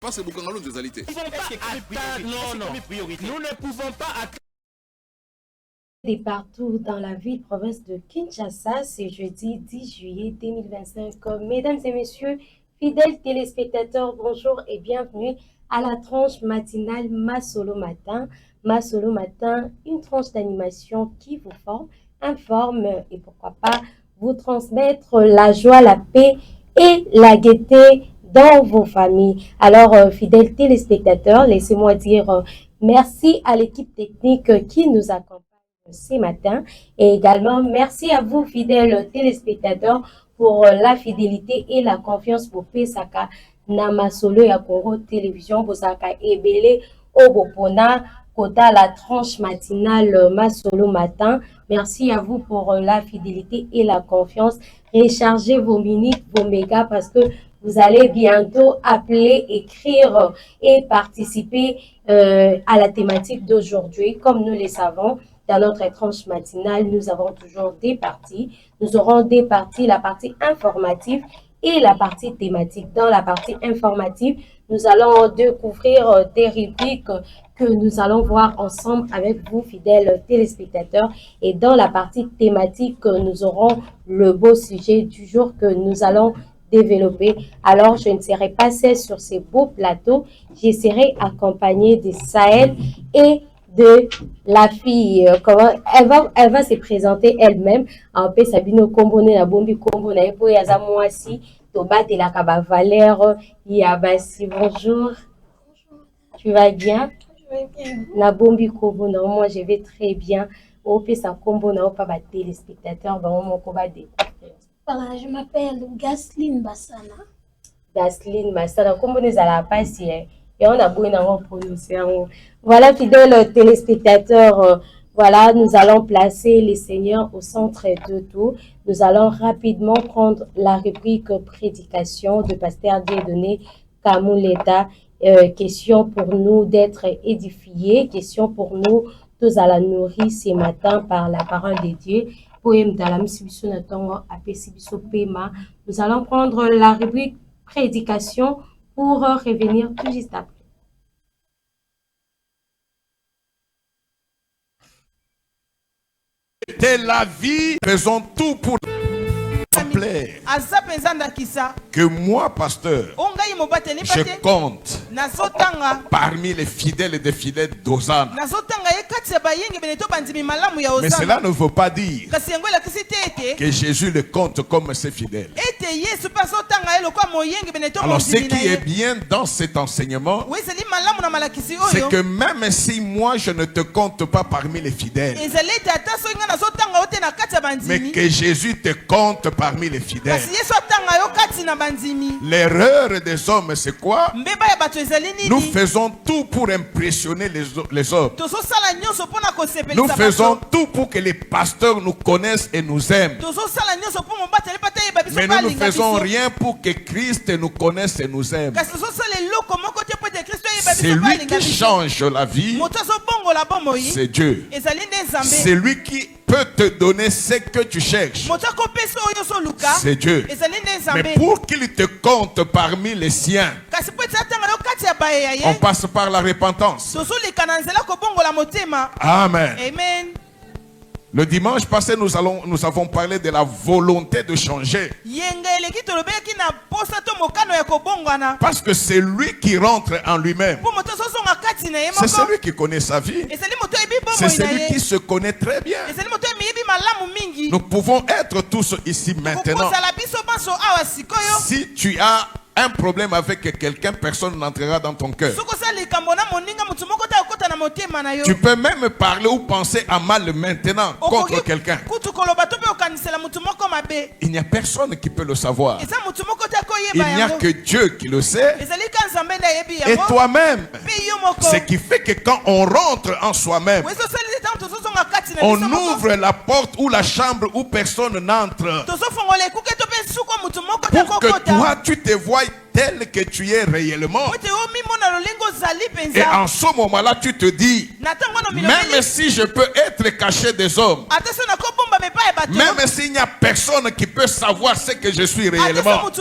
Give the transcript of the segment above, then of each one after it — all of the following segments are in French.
Pas c'est beaucoup de réalité. Nous ne pouvons pas attendre. Et partout dans la ville, province de Kinshasa, c'est jeudi 10 juillet 2025. Mesdames et messieurs, fidèles téléspectateurs, bonjour et bienvenue à la tranche matinale Masolo Matin. Masolo Matin, une tranche d'animation qui vous forme, informe et pourquoi pas vous transmettre la joie, la paix et la gaieté dans vos familles. Alors, fidèles téléspectateurs, laissez-moi dire merci à l'équipe technique qui nous accompagne ce matin et également merci à vous, fidèles téléspectateurs, pour la fidélité et la confiance pour Pesaka Namasolo et à Congo Télévision, Bosaka Ebele, Obopona, Kota, la tranche matinale Masolo Matin. Merci à vous pour la fidélité et la confiance. Rechargez vos minutes, vos mégas parce que vous allez bientôt appeler, écrire et participer à la thématique d'aujourd'hui. Comme nous le savons, dans notre tranche matinale, nous avons toujours des parties. Nous aurons des parties, la partie informative et la partie thématique. Dans la partie informative, nous allons découvrir des rubriques que nous allons voir ensemble avec vous, fidèles téléspectateurs. Et dans la partie thématique, nous aurons le beau sujet du jour que nous allons développer. Alors, je ne serai pas seule sur ces beaux plateaux. Je serai accompagnée de Sahel et de la fille. Comment elle va se présenter elle-même. En paix, Sabino Kombone, la Bombi Kombo, na Epo Yazamouassi, Toba de la Kaba Valère, Yabassi. Bonjour. Tu vas bien? Je vais bien. La Bombi Kombo, non, moi je vais très bien. Au paix, sa Kombo, na Opa, téléspectateurs, bah, mon Koba de. Voilà, je m'appelle Gasline Bassana. Gasline Bassana, comme nous allons passer, et on a beau prononcer. Voilà, fidèles téléspectateurs, voilà, nous allons placer les seigneurs au centre de tout. Nous allons rapidement prendre la rubrique prédication de Pasteur Dieudonné Kamouleta. Question pour nous d'être édifiés, question pour nous tous à la nourrir ce matin par la parole de Dieu. Poème d'Alam Sibiso Natongo Ape Sibiso Pema. Nous allons prendre la rubrique prédication pour revenir tout juste après. Dès la vie, faisons tout pour plaire. Que moi, pasteur, je compte parmi les fidèles et des fidèles d'Hosanna. Mais cela ne veut pas dire que Jésus le compte comme ses fidèles. Alors ce qui est bien dans cet enseignement, c'est que même si moi je ne te compte pas parmi les fidèles, mais que Jésus te compte parmi les fidèles. L'erreur des hommes, c'est quoi? Nous faisons tout pour impressionner les hommes. Nous faisons tout pour que les pasteurs nous connaissent et nous aiment. Mais nous ne faisons rien pour que Christ nous connaisse et nous aime. C'est lui qui change la vie. C'est Dieu. C'est lui qui peut te donner ce que tu cherches. C'est Dieu. Mais pour qu'il te compte parmi les siens, on passe par la repentance. Amen. Amen. Le dimanche passé, nous avons parlé de la volonté de changer. Parce que c'est lui qui rentre en lui-même. C'est celui qui connaît sa vie. C'est celui qui se connaît très bien. Nous pouvons être tous ici maintenant. Si tu as un problème avec quelqu'un, personne n'entrera dans ton cœur. Tu peux même parler ou penser à mal maintenant contre quelqu'un. Il n'y a personne qui peut le savoir. Il n'y a que Dieu qui le sait. Et toi-même. Ce qui fait que quand on rentre en soi-même, on ouvre la porte ou la chambre où personne n'entre. Pour que toi, tu te vois tel que tu es réellement. Et en ce moment-là, tu te dis, même si je peux être caché des hommes, Même s'il n'y a personne qui peut savoir ce que je suis réellement.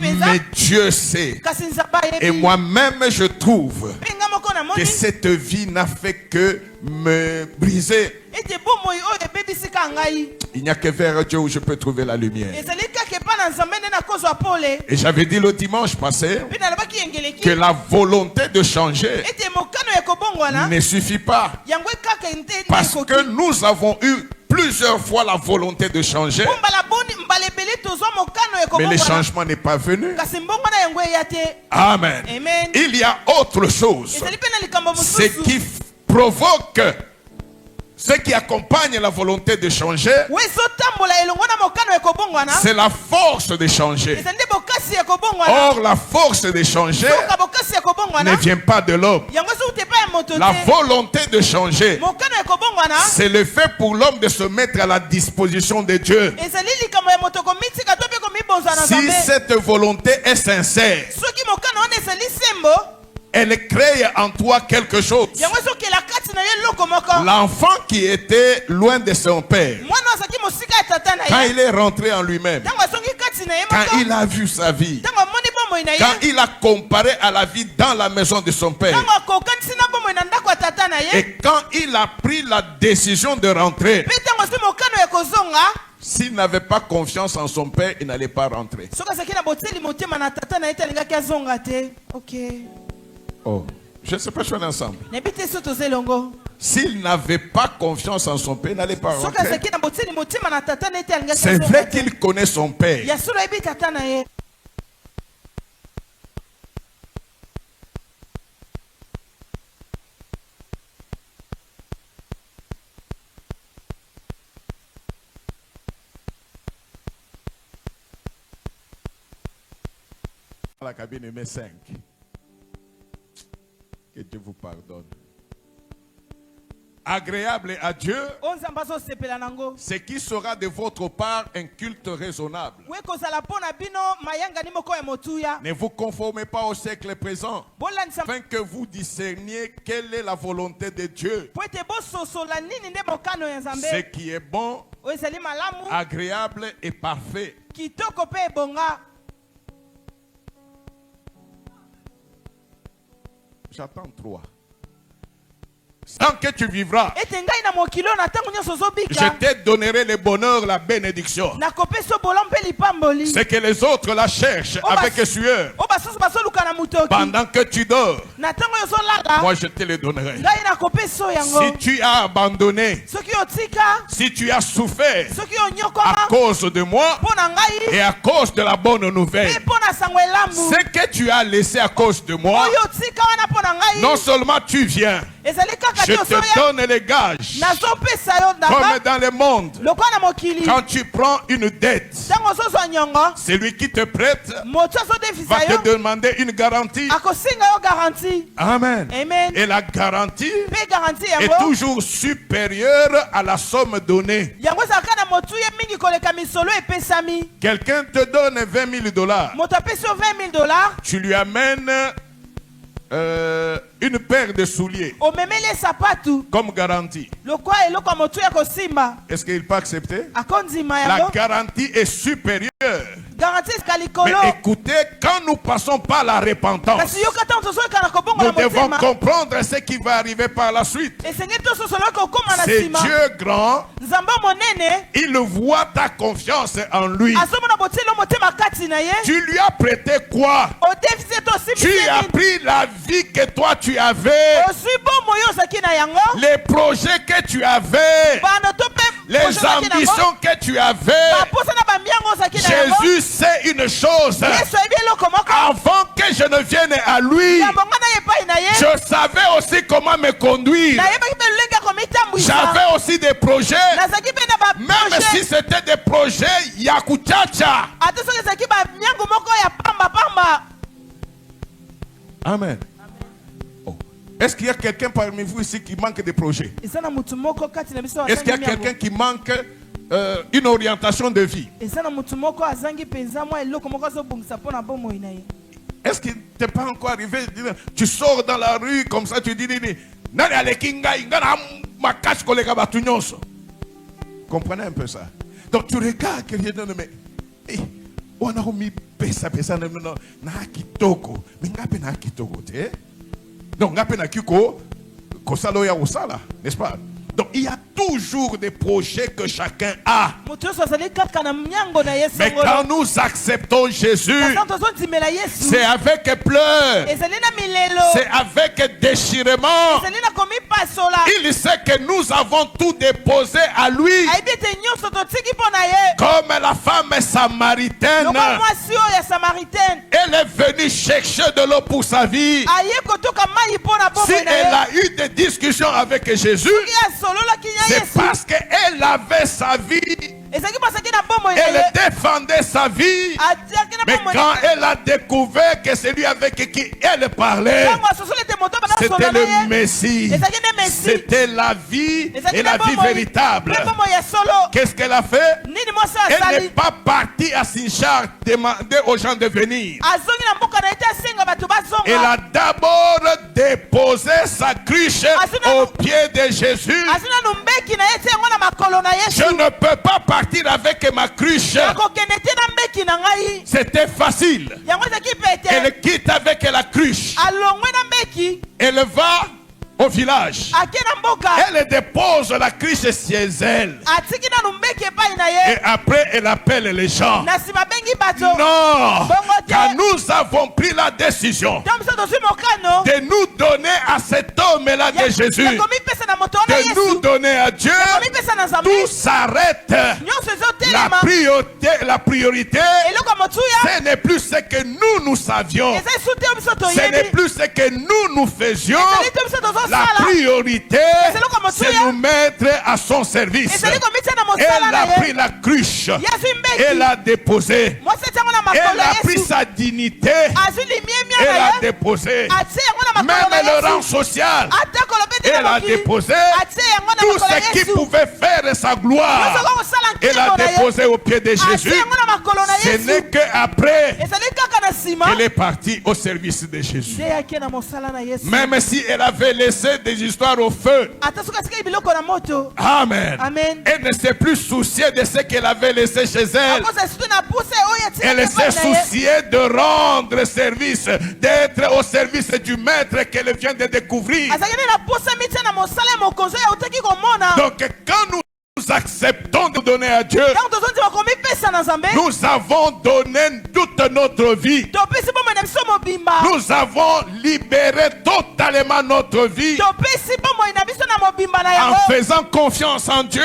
Mais Dieu sait. Et moi-même je trouve que cette vie n'a fait que me briser. Il n'y a que vers Dieu où je peux trouver la lumière. Et j'avais dit le dimanche passé que la volonté de changer ne suffit pas. Parce que nous avons eu plusieurs fois la volonté de changer. Mais le changement n'est pas venu. Amen. Il y a autre chose. Ce qui provoque, ce qui accompagne la volonté de changer, c'est la force de changer. Or, la force de changer ne vient pas de l'homme. La volonté de changer, c'est le fait pour l'homme de se mettre à la disposition de Dieu. Si cette volonté est sincère, elle crée en toi quelque chose. L'enfant qui était loin de son père, quand il est rentré en lui-même, quand il a vu sa vie, quand il a comparé à la vie dans la maison de son père, et quand il a pris la décision de rentrer, s'il n'avait pas confiance en son père, il n'allait pas rentrer. Oh, je ne sais pas si on est ensemble. S'il n'avait pas confiance en son père, il n'allait pas rentrer. C'est vrai qu'il connaît son père. La cabine numéro 5. Que Dieu vous pardonne. Agréable à Dieu, ce qui sera de votre part un culte raisonnable. Ne vous conformez pas au siècle présent, afin que vous discerniez quelle est la volonté de Dieu. Ce qui est bon, agréable et parfait. J'attends 3. Tant que tu vivras, je te donnerai le bonheur, la bénédiction. C'est que les autres la cherchent avec sueur. Pendant que tu dors, moi je te le donnerai. Si tu as abandonné, si tu as souffert à cause de moi et à cause de la bonne nouvelle, ce que tu as laissé à cause de moi, non seulement tu viens, je te donne les gages. Comme dans le monde, quand tu prends une dette, celui qui te prête va te demander une garantie. Amen. Et la garantie est toujours supérieure à la somme donnée. Quelqu'un te donne $20. Tu lui amènes une paire de souliers comme garantie. Est-ce qu'il peut accepter? La garantie est supérieure. Mais écoutez, quand nous passons par la repentance, nous devons comprendre ce qui va arriver par la suite. C'est Dieu grand. Il voit ta confiance en lui. Tu lui as prêté quoi? Tu as pris la vie que toi tu avais, les projets que tu avais, les ambitions que tu avais. Jésus sait une chose. Avant que je ne vienne à lui, je savais aussi comment me conduire. J'avais aussi des projets, même si c'était des projets Yakuchacha. Amen. Oh. Est-ce qu'il y a quelqu'un parmi vous ici qui manque de projets? Est-ce qu'il y a quelqu'un qui manque une orientation de vie? Est-ce qu'il t'est pas encore arrivé? Tu sors dans la rue comme ça, tu dis Comprenez un peu ça. Donc tu regardes quelqu'un dit mais on a mis pesa na kitoko. Mais ngape na kitoko te. Donc ngape na kiko kosalo ya osala, n'est-ce pas? Donc il y a toujours des projets que chacun a. Mais quand nous acceptons Jésus, c'est avec pleurs, c'est avec déchirement. Il sait que nous avons tout déposé à lui. Comme la femme samaritaine, elle est venue chercher de l'eau pour sa vie. Si elle a eu des discussions avec Jésus, c'est parce qu'elle avait sa vie. Elle défendait sa vie. Mais quand elle a découvert que c'est lui avec qui elle parlait, c'était le Messie. C'était la vie et la vie véritable. Qu'est-ce qu'elle a fait? Elle n'est pas partie à Sinchar demander aux gens de venir. Elle a d'abord déposé sa cruche au pied de Jésus. Je ne peux pas partir avec ma cruche. C'était facile. Elle quitte avec la cruche. Elle va au village. Elle dépose la cruche chez elle. Et après, elle appelle les gens. Non, car nous avons pris la décision de nous donner à cet homme-là de Jésus, de nous donner à Dieu. Tout s'arrête. La priorité, ce n'est plus ce que nous savions. Ce n'est plus ce que nous faisions. La priorité, c'est nous mettre à son service. Elle a pris la cruche. Elle a déposé. Elle a pris sa dignité. Elle a déposé. Même le rang social. Elle a déposé. Tout ce qui pouvait faire sa gloire. Elle a déposé au pied de Jésus. Ce n'est qu'après qu'elle est partie au service de Jésus. Même si elle avait laissé des histoires au feu. Amen. Elle ne s'est plus souciée de ce qu'elle avait laissé chez elle. Elle s'est souciée de rendre service, d'être au service du maître qu'elle vient de découvrir. Donc quand nous acceptons de donner à Dieu, nous avons donné toute notre vie. Nous avons libéré totalement notre vie en faisant confiance en Dieu.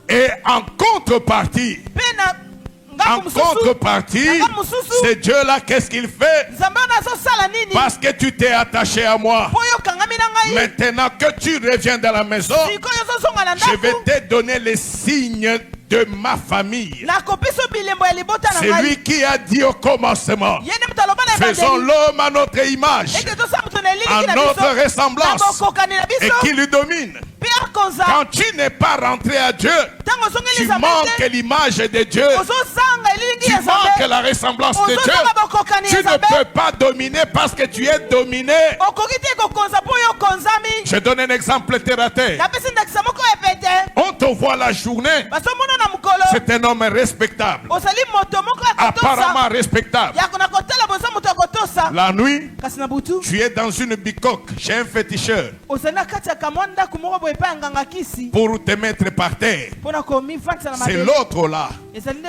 Et en contrepartie, c'est Dieu là, qu'est-ce qu'il fait? Parce que tu t'es attaché à moi. Maintenant que tu reviens dans la maison, je vais te donner les signes de ma famille. C'est lui qui a dit au commencement, faisons l'homme à notre image, à notre ressemblance, et qui lui domine. Quand tu n'es pas rentré à Dieu, tu manques l'image de Dieu, tu manques la ressemblance de Dieu. Tu ne peux pas dominer parce que tu es dominé. Je donne un exemple terre à terre. On te voit la journée, c'est un homme respectable, apparemment respectable. La nuit, tu es dans une bicoque chez un féticheur pour te mettre par terre. C'est l'autre là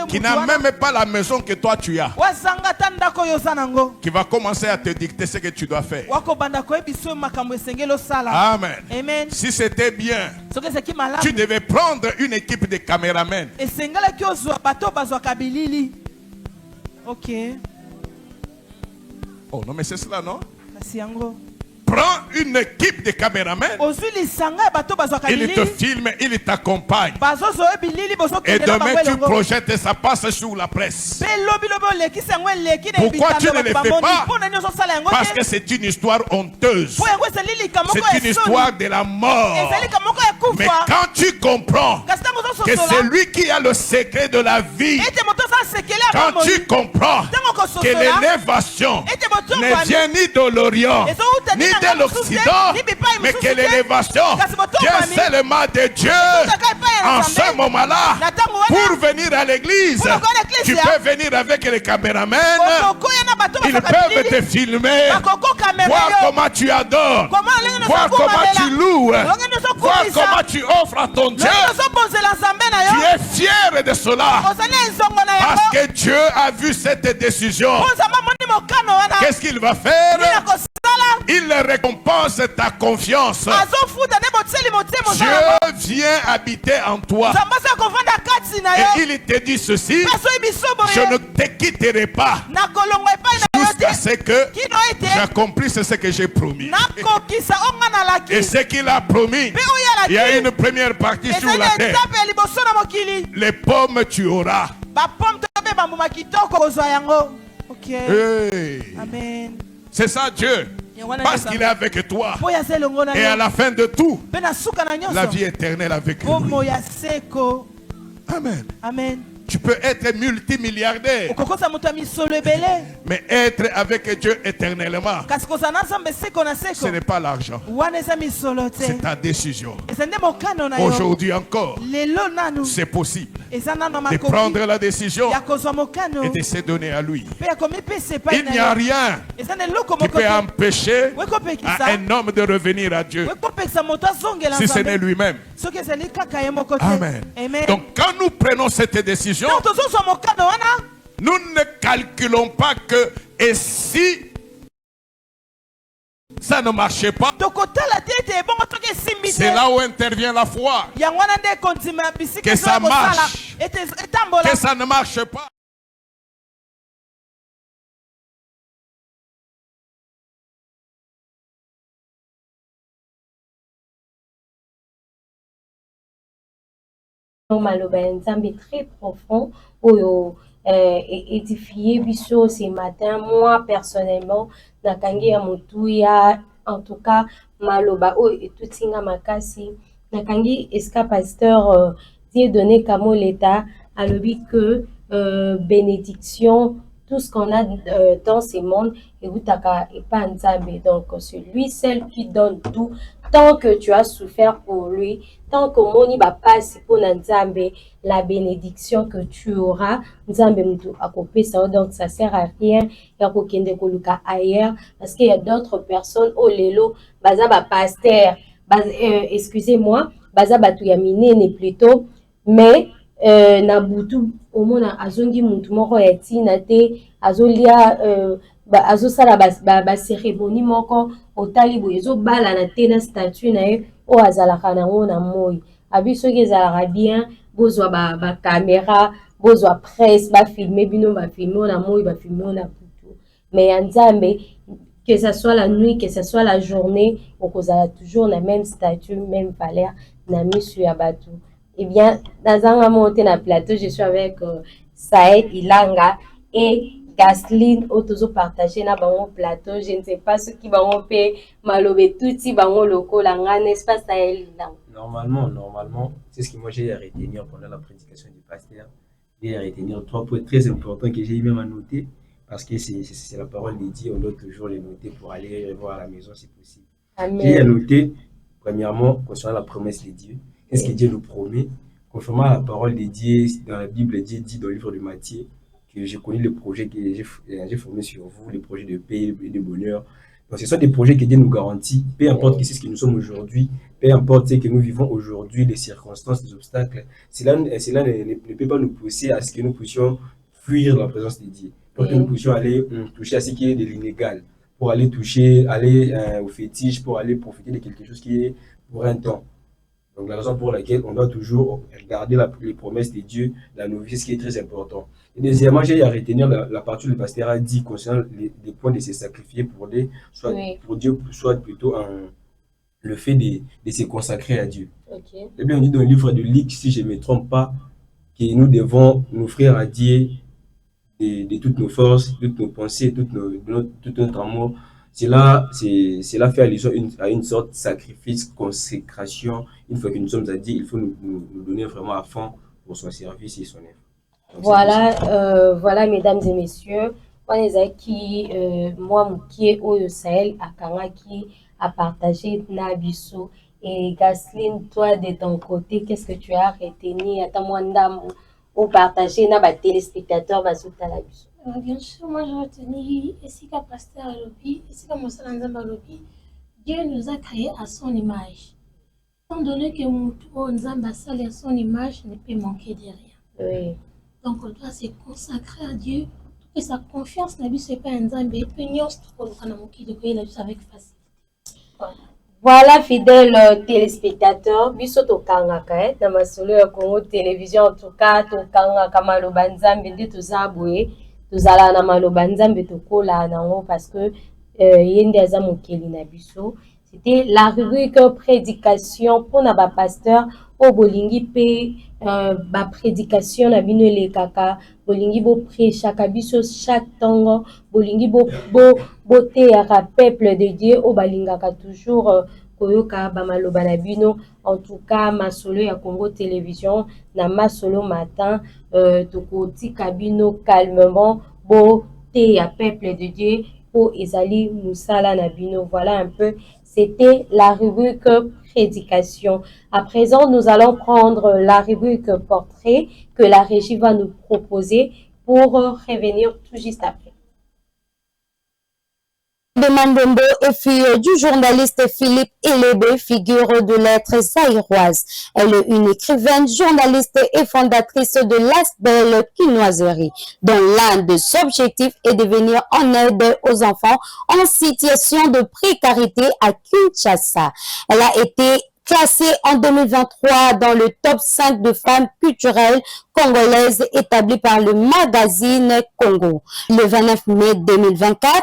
qui n'a même pas la maison que toi tu as, qui va commencer à te dicter ce que tu dois faire. Amen. Si c'était bien, tu devais prendre une équipe de caméramans. Ok. Oh non, mais c'est cela, non? Prends une équipe de caméramans. Il te filme, il t'accompagne. Et demain tu projettes, ça passe sur la presse. Pourquoi tu ne le fais pas? Parce que c'est une histoire honteuse. C'est une histoire de la mort. Mais quand tu comprends que c'est lui qui a le secret de la vie, quand tu comprends que l'élévation ne vient ni de l'Orient, ni de l'Occident, mais que l'élévation vient seulement de Dieu en ce moment-là. Pour venir à l'église, tu peux venir avec les caméramans. Ils peuvent te filmer, voir comment tu adores, voir comment tu loues, voir comment tu offres à ton Dieu. Tu es fier de cela parce que Dieu a vu cette décision. Qu'est-ce qu'il va faire? Il récompense ta confiance. Dieu vient habiter en toi. Et il te dit ceci: je ne te quitterai pas jusqu'à ce que j'accomplisse ce que j'ai promis. Et ce qu'il a promis, il y a une première partie sur la terre. Les pommes tu auras. Hey. Amen. C'est ça Dieu. Parce qu'il est avec toi. Et à la fin de tout, la vie éternelle avec lui. Amen. Amen. Tu peux être multimilliardaire, mais être avec Dieu éternellement, ce n'est pas l'argent, c'est ta décision. Aujourd'hui encore, c'est possible de prendre la décision et de se donner à lui. Il n'y a rien qui peut empêcher à un homme de revenir à Dieu si ce n'est lui-même. Amen. Donc quand nous prenons cette décision, nous ne calculons pas que et si ça ne marchait pas, c'est là où intervient la foi. Que ça marche, que ça ne marche pas. Maloba Nzambe très profond ou édifié biso ce matin. Moi personnellement nakangi ya mutuya, en tout cas maloba o etutinga makasi nakangi eska pasteur Dieudonné Kamoleta alobi que bénédiction, tout ce qu'on a dans ce monde et utaka et pas Nzambe. Donc c'est lui seul qui donne tout. Tant que tu as souffert pour lui, tant que moni va passer pour Nzambe, la bénédiction que tu auras, Nzambe mutu akopé ça, donc ça sert à rien. Ya kokende koluka ailleurs parce qu'il y a d'autres personnes au lelo, baza ba pasteur, excusez-moi, baza batu ya minene plutôt, mais na butu omona azongi mutu moko ya tina te azolia azosala ba cérémonie moko otali boye ezobala na te na statut na ye o azalaka nango na moi abi soki ezalaka bien bozwa ba caméra bozwa presse bafilme bino bafilme na moi bafilme na butu. Mais ya Nzambe, que ce soit la nuit, que ce soit la journée, okozala toujours na même statut, même valeur na misu ya batu. Eh bien, nazanga monté na plateau, je suis avec Saïd Ilanga et Gasline Otozo partagé na bango plateau. Je ne sais pas ce qui bango pe malobe touti bango loko langa, n'est-ce pas Saïd Ilanga? Normalement, c'est ce que moi j'ai à retenir pendant la prédication du pasteur. J'ai à retenir 3 points très importants que j'ai même à noter parce que c'est la parole de Dieu, on doit toujours les noter pour aller voir à la maison si possible. Amen. J'ai à noter, premièrement, concernant la promesse de Dieu. Qu'est-ce que Dieu nous promet? Conformément à la parole de Dieu, dans la Bible, Dieu dit dans le livre de Matthieu que j'ai connu le projet que j'ai formé sur vous, les projets de paix et de bonheur. Donc, ce sont des projets que Dieu nous garantit, peu importe qui c'est ce que nous sommes aujourd'hui, peu importe ce que nous vivons aujourd'hui, les circonstances, les obstacles. Cela ne peut pas nous pousser à ce que nous puissions fuir la présence de Dieu, pour que nous puissions aller toucher à ce qui est de l'inégal, pour aller toucher, aller au fétiche, pour aller profiter de quelque chose qui est pour un temps. Donc, la raison pour laquelle on doit toujours regarder les promesses de Dieu, la novice, ce qui est très important. Et deuxièmement, j'ai à retenir la partie où le pasteur a dit concernant les points de se sacrifier pour Dieu, soit plutôt le fait de se consacrer à Dieu. Okay. Et bien, on dit dans le livre de Luc, si je ne me trompe pas, que nous devons nous offrir à Dieu de toutes nos forces, toutes nos pensées, tout notre amour. Cela fait allusion à une sorte de sacrifice, consécration. Une fois que nous sommes à Dieu, il faut nous donner vraiment à fond pour son service et son œuvre. Voilà, voilà, mesdames et messieurs, wana ezalaki mwa mokie oyo Sahel akangaki à partager na biso. Et Gasline, toi de ton côté, qu'est-ce que tu as retenu à ta mwanda ou partager na ba téléspectateurs basuta la biso? Bien sûr, moi j'ai retenu ici qu'à pasteur à l'obi, ici qu'à Moussa Nzamba à l'obi, Dieu nous a créés à son image. Étant donné que Moutou Nzamba à son image ne peut manquer de rien. Oui. Donc on doit se consacrer à Dieu, que sa confiance n'a pas un Nzamba et puis nous trop avec facilité. Voilà, fidèles téléspectateurs, biso to kangaka na masolo ya Congo Télévision, en tout cas to kangaka maloba nzambe nde tozabwe tozala na maloba nzambe tokola nango parce que yende aza mokeli na biso. C'était la rubrique prédication pour na ba pasteur o bolingi pe ba prédication na bino le kaka bolingi bo prêchaka biso chaque tango bolingi bo te ya peuple de Dieu o balingaka toujours koyoka ba maloba na bino. En tout cas masolo ya Congo Télévision na masolo matin tokotika bino calmement bo te ya peuple de Dieu po ezali musala na bino. Voilà un peu, c'était la rubrique prédication. À présent, nous allons prendre la rubrique portrait que la régie va nous proposer pour revenir tout juste après. De Mandembo est fille du journaliste Philippe Elébé, figure de lettres zaïroise. Elle est une écrivaine, journaliste et fondatrice de Las Belles Quinoiseries, dont l'un des objectifs est de venir en aide aux enfants en situation de précarité à Kinshasa. Elle a été classée en 2023 dans le top 5 de femmes culturelles congolaises établi par le magazine Congo. Le 29 mai 2024,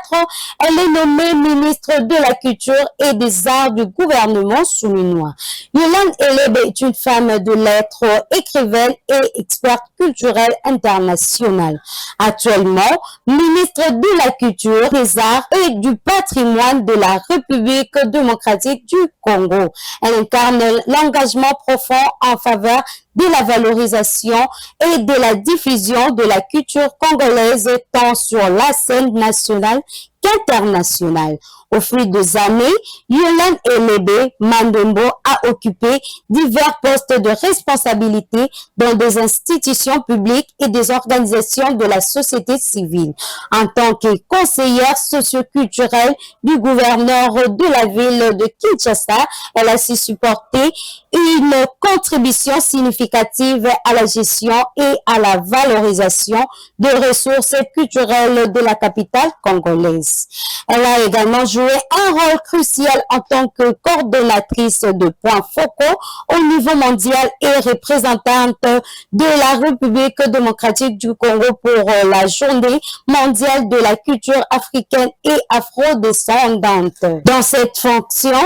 elle est nommée ministre de la Culture et des Arts du gouvernement souminois. Yolande Elébé est une femme de lettres, écrivaine et experte culturelle internationale. Actuellement, ministre de la Culture, des Arts et du Patrimoine de la République démocratique du Congo. Elle incarne l'engagement profond en faveur de la valorisation et de la diffusion de la culture congolaise tant sur la scène nationale qu'internationale. Au fil des années, Yolande Elébé Mandembo a occupé divers postes de responsabilité dans des institutions publiques et des organisations de la société civile. En tant que conseillère socioculturelle du gouverneur de la ville de Kinshasa, elle a su supporter une contribution significative à la gestion et à la valorisation des ressources culturelles de la capitale congolaise. Elle a également joué un rôle crucial en tant que coordonnatrice de points focaux au niveau mondial et représentante de la République démocratique du Congo pour la journée mondiale de la culture africaine et afro-descendante. Dans cette fonction,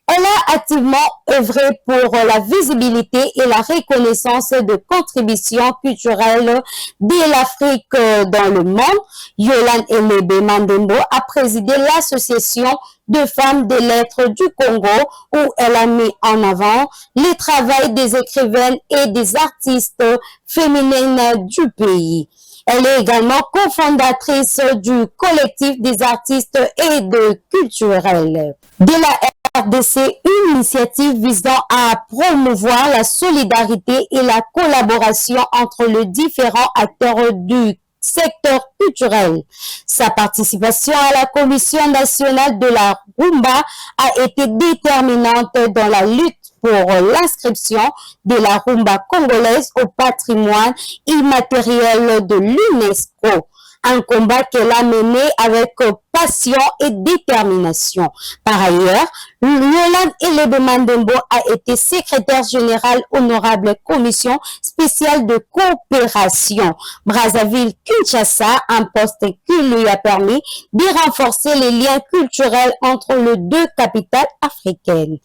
elle a activement œuvré pour la visibilité et la reconnaissance de contributions culturelles de l'Afrique dans le monde. Yolande Elébé Mandembo a présidé l'association de femmes des lettres du Congo où elle a mis en avant le travail des écrivaines et des artistes féminines du pays. Elle est également cofondatrice du collectif des artistes et de culturels de la RDC, une initiative visant à promouvoir la solidarité et la collaboration entre les différents acteurs du secteur culturel. Sa participation à la Commission nationale de la Rumba a été déterminante dans la lutte pour l'inscription de la rumba congolaise au patrimoine immatériel de l'UNESCO. Un combat qu'elle a mené avec passion et détermination. Par ailleurs, Yolande Elébé Mandembo a été secrétaire générale honorable commission spéciale de coopération Brazzaville-Kinshasa, un poste qui lui a permis de renforcer les liens culturels entre les deux capitales africaines.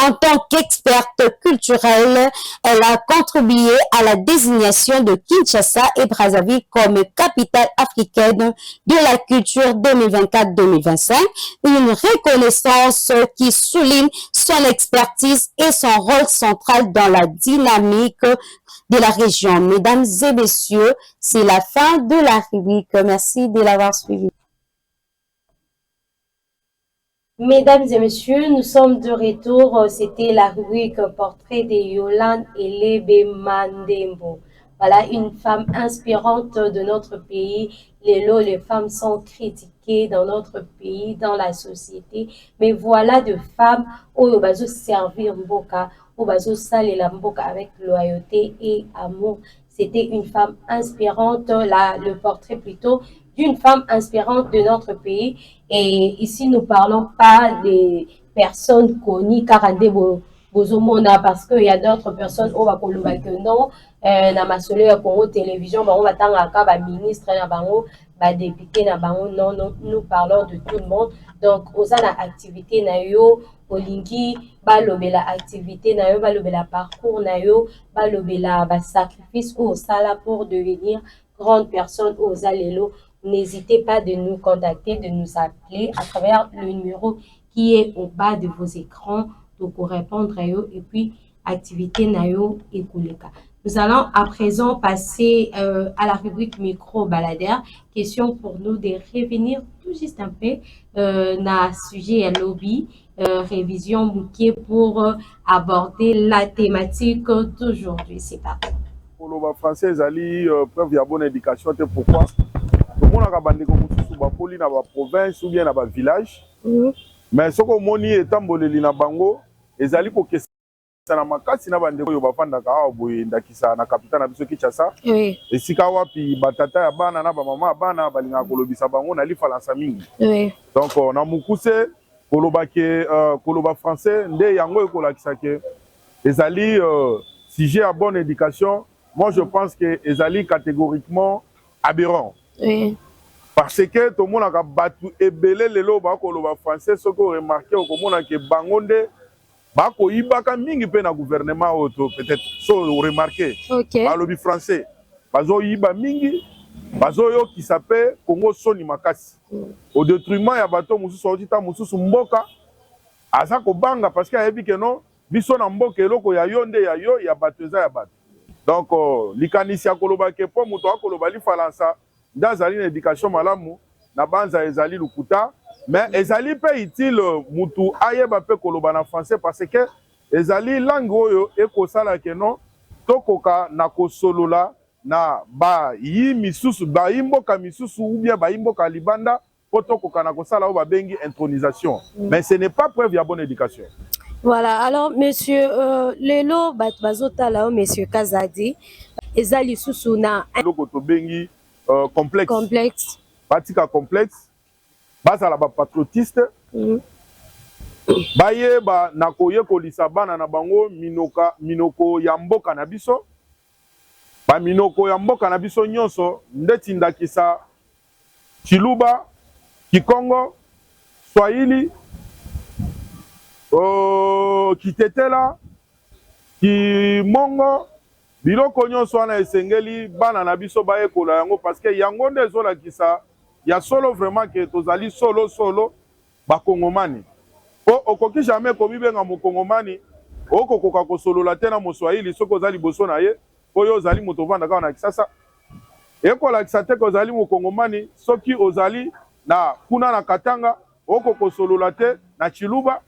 En tant qu'experte culturelle, elle a contribué à la désignation de Kinshasa et Brazzaville comme capitale africaine de la culture 2024 2024-2025, une reconnaissance qui souligne son expertise et son rôle central dans la dynamique de la région. Mesdames et messieurs, c'est la fin de la rubrique. Merci de l'avoir suivi. Mesdames et messieurs, nous sommes de retour. C'était la rubrique Portrait de Yolande Elebe Mandembo. Voilà, une femme inspirante de notre pays. Les femmes sont critiquées dans notre pays, dans la société. Mais voilà de femmes où bazo servir Mboka, où bazo salela Mboka avec loyauté et amour. C'était une femme inspirante, le portrait plutôt d'une femme inspirante de notre pays. Et ici, nous ne parlons pas des personnes connues, Bozomona, parce qu'il y a d'autres personnes au Bakoluba que non, na masolo ya Congo télévision, on va tanga ministre, député, non, nous parlons de tout le monde. Donc, aux activités na yo, olingi, balobela activité na yo, balobela parcours na yo, balobela sacrifice au sala pour devenir grande personne aux allélos. N'hésitez pas de nous contacter, de nous appeler à travers le numéro qui est au bas de vos écrans pour répondre à eux et puis activité nayo et Kouleka. Nous allons à présent passer à la rubrique micro-baladaire. Question pour nous de revenir tout juste un peu na sujet à lobby, révision bouquet pour aborder la thématique d'aujourd'hui. C'est parti. Pour le français, ils ont preuve de bonne éducation. Pourquoi? Tout le monde a bandé comme poli na ba province ou bien na ba village. Mais ce que moni etamboleli na bango, ezali ko kesa na makasi na bande ko yo bafanda ka boye ndakisa na capitale na biso Kinshasa. Oui. Esika wapi batata ya bana na ba mama bana balinga kolobisa bango na lifalansa mingi. Oui. Donc na mukuse koloba français nde yango ekolakisa ke ezali sujet à bonne éducation. Moi je pense que ezali catégoriquement aberrant. Oui. Parce que tout le monde a battu et belé les lots français, ce qu'on remarqué au monde que Bangonde, Bako Ibaka mingi pe na gouvernement auto peut-être so remarqué. OK. Par lobby français. Bazo Iba mingi, bazo yo qui s'appelle Congo Soni Makasi. Au détriment ya bato mususu sorti ta mususu mboka. Asa ko banga parce que yebi que non, biso na mboka eloko ya yonde ya yo ya bateza ya bato. Donc likanisi ya koloba ke po muto akoloba li falansa. Dans l'éducation malamu na banza ezali lukuta mais ezali pe utile mutu ayeba pe koloba na français parce que ezali langue oyo ekosala ke non tokoka na kosolola na ba yi misusu ba imboka misusu ou bien ba imboka libanda po tokoka na kosala o ba bengi intronisation mais ce n'est pas preuve ya bonne éducation. Voilà, alors monsieur lelo bazota là monsieur Kazadi ezali susu na loko to bengi complexe. Complexe. Batika complexe. Basa la ba patriotiste. Baye ba nakoye kolisa bana na bango minoko ya mboka na biso. Ba minoko ya mboka na biso nyonso ndeti ndakisa Chiluba, Kikongo, Swahili, Kitetela, Kimongo. Biloko nyonso wana esengeli bana na biso baye kola yango parce que yango nde ezola kisa ya solo vraiment que tozali solo ba kongomani. Po okoki jamais komibenga mo kongomani okokoka kosolola te na moswahili soko ozali boso na ye oyo ozali moto vanda ka na Kisasa. Ekola kisa te ko ozali mo kongomani soki ozali na kuna na Katanga okokosolola te na Chiluba.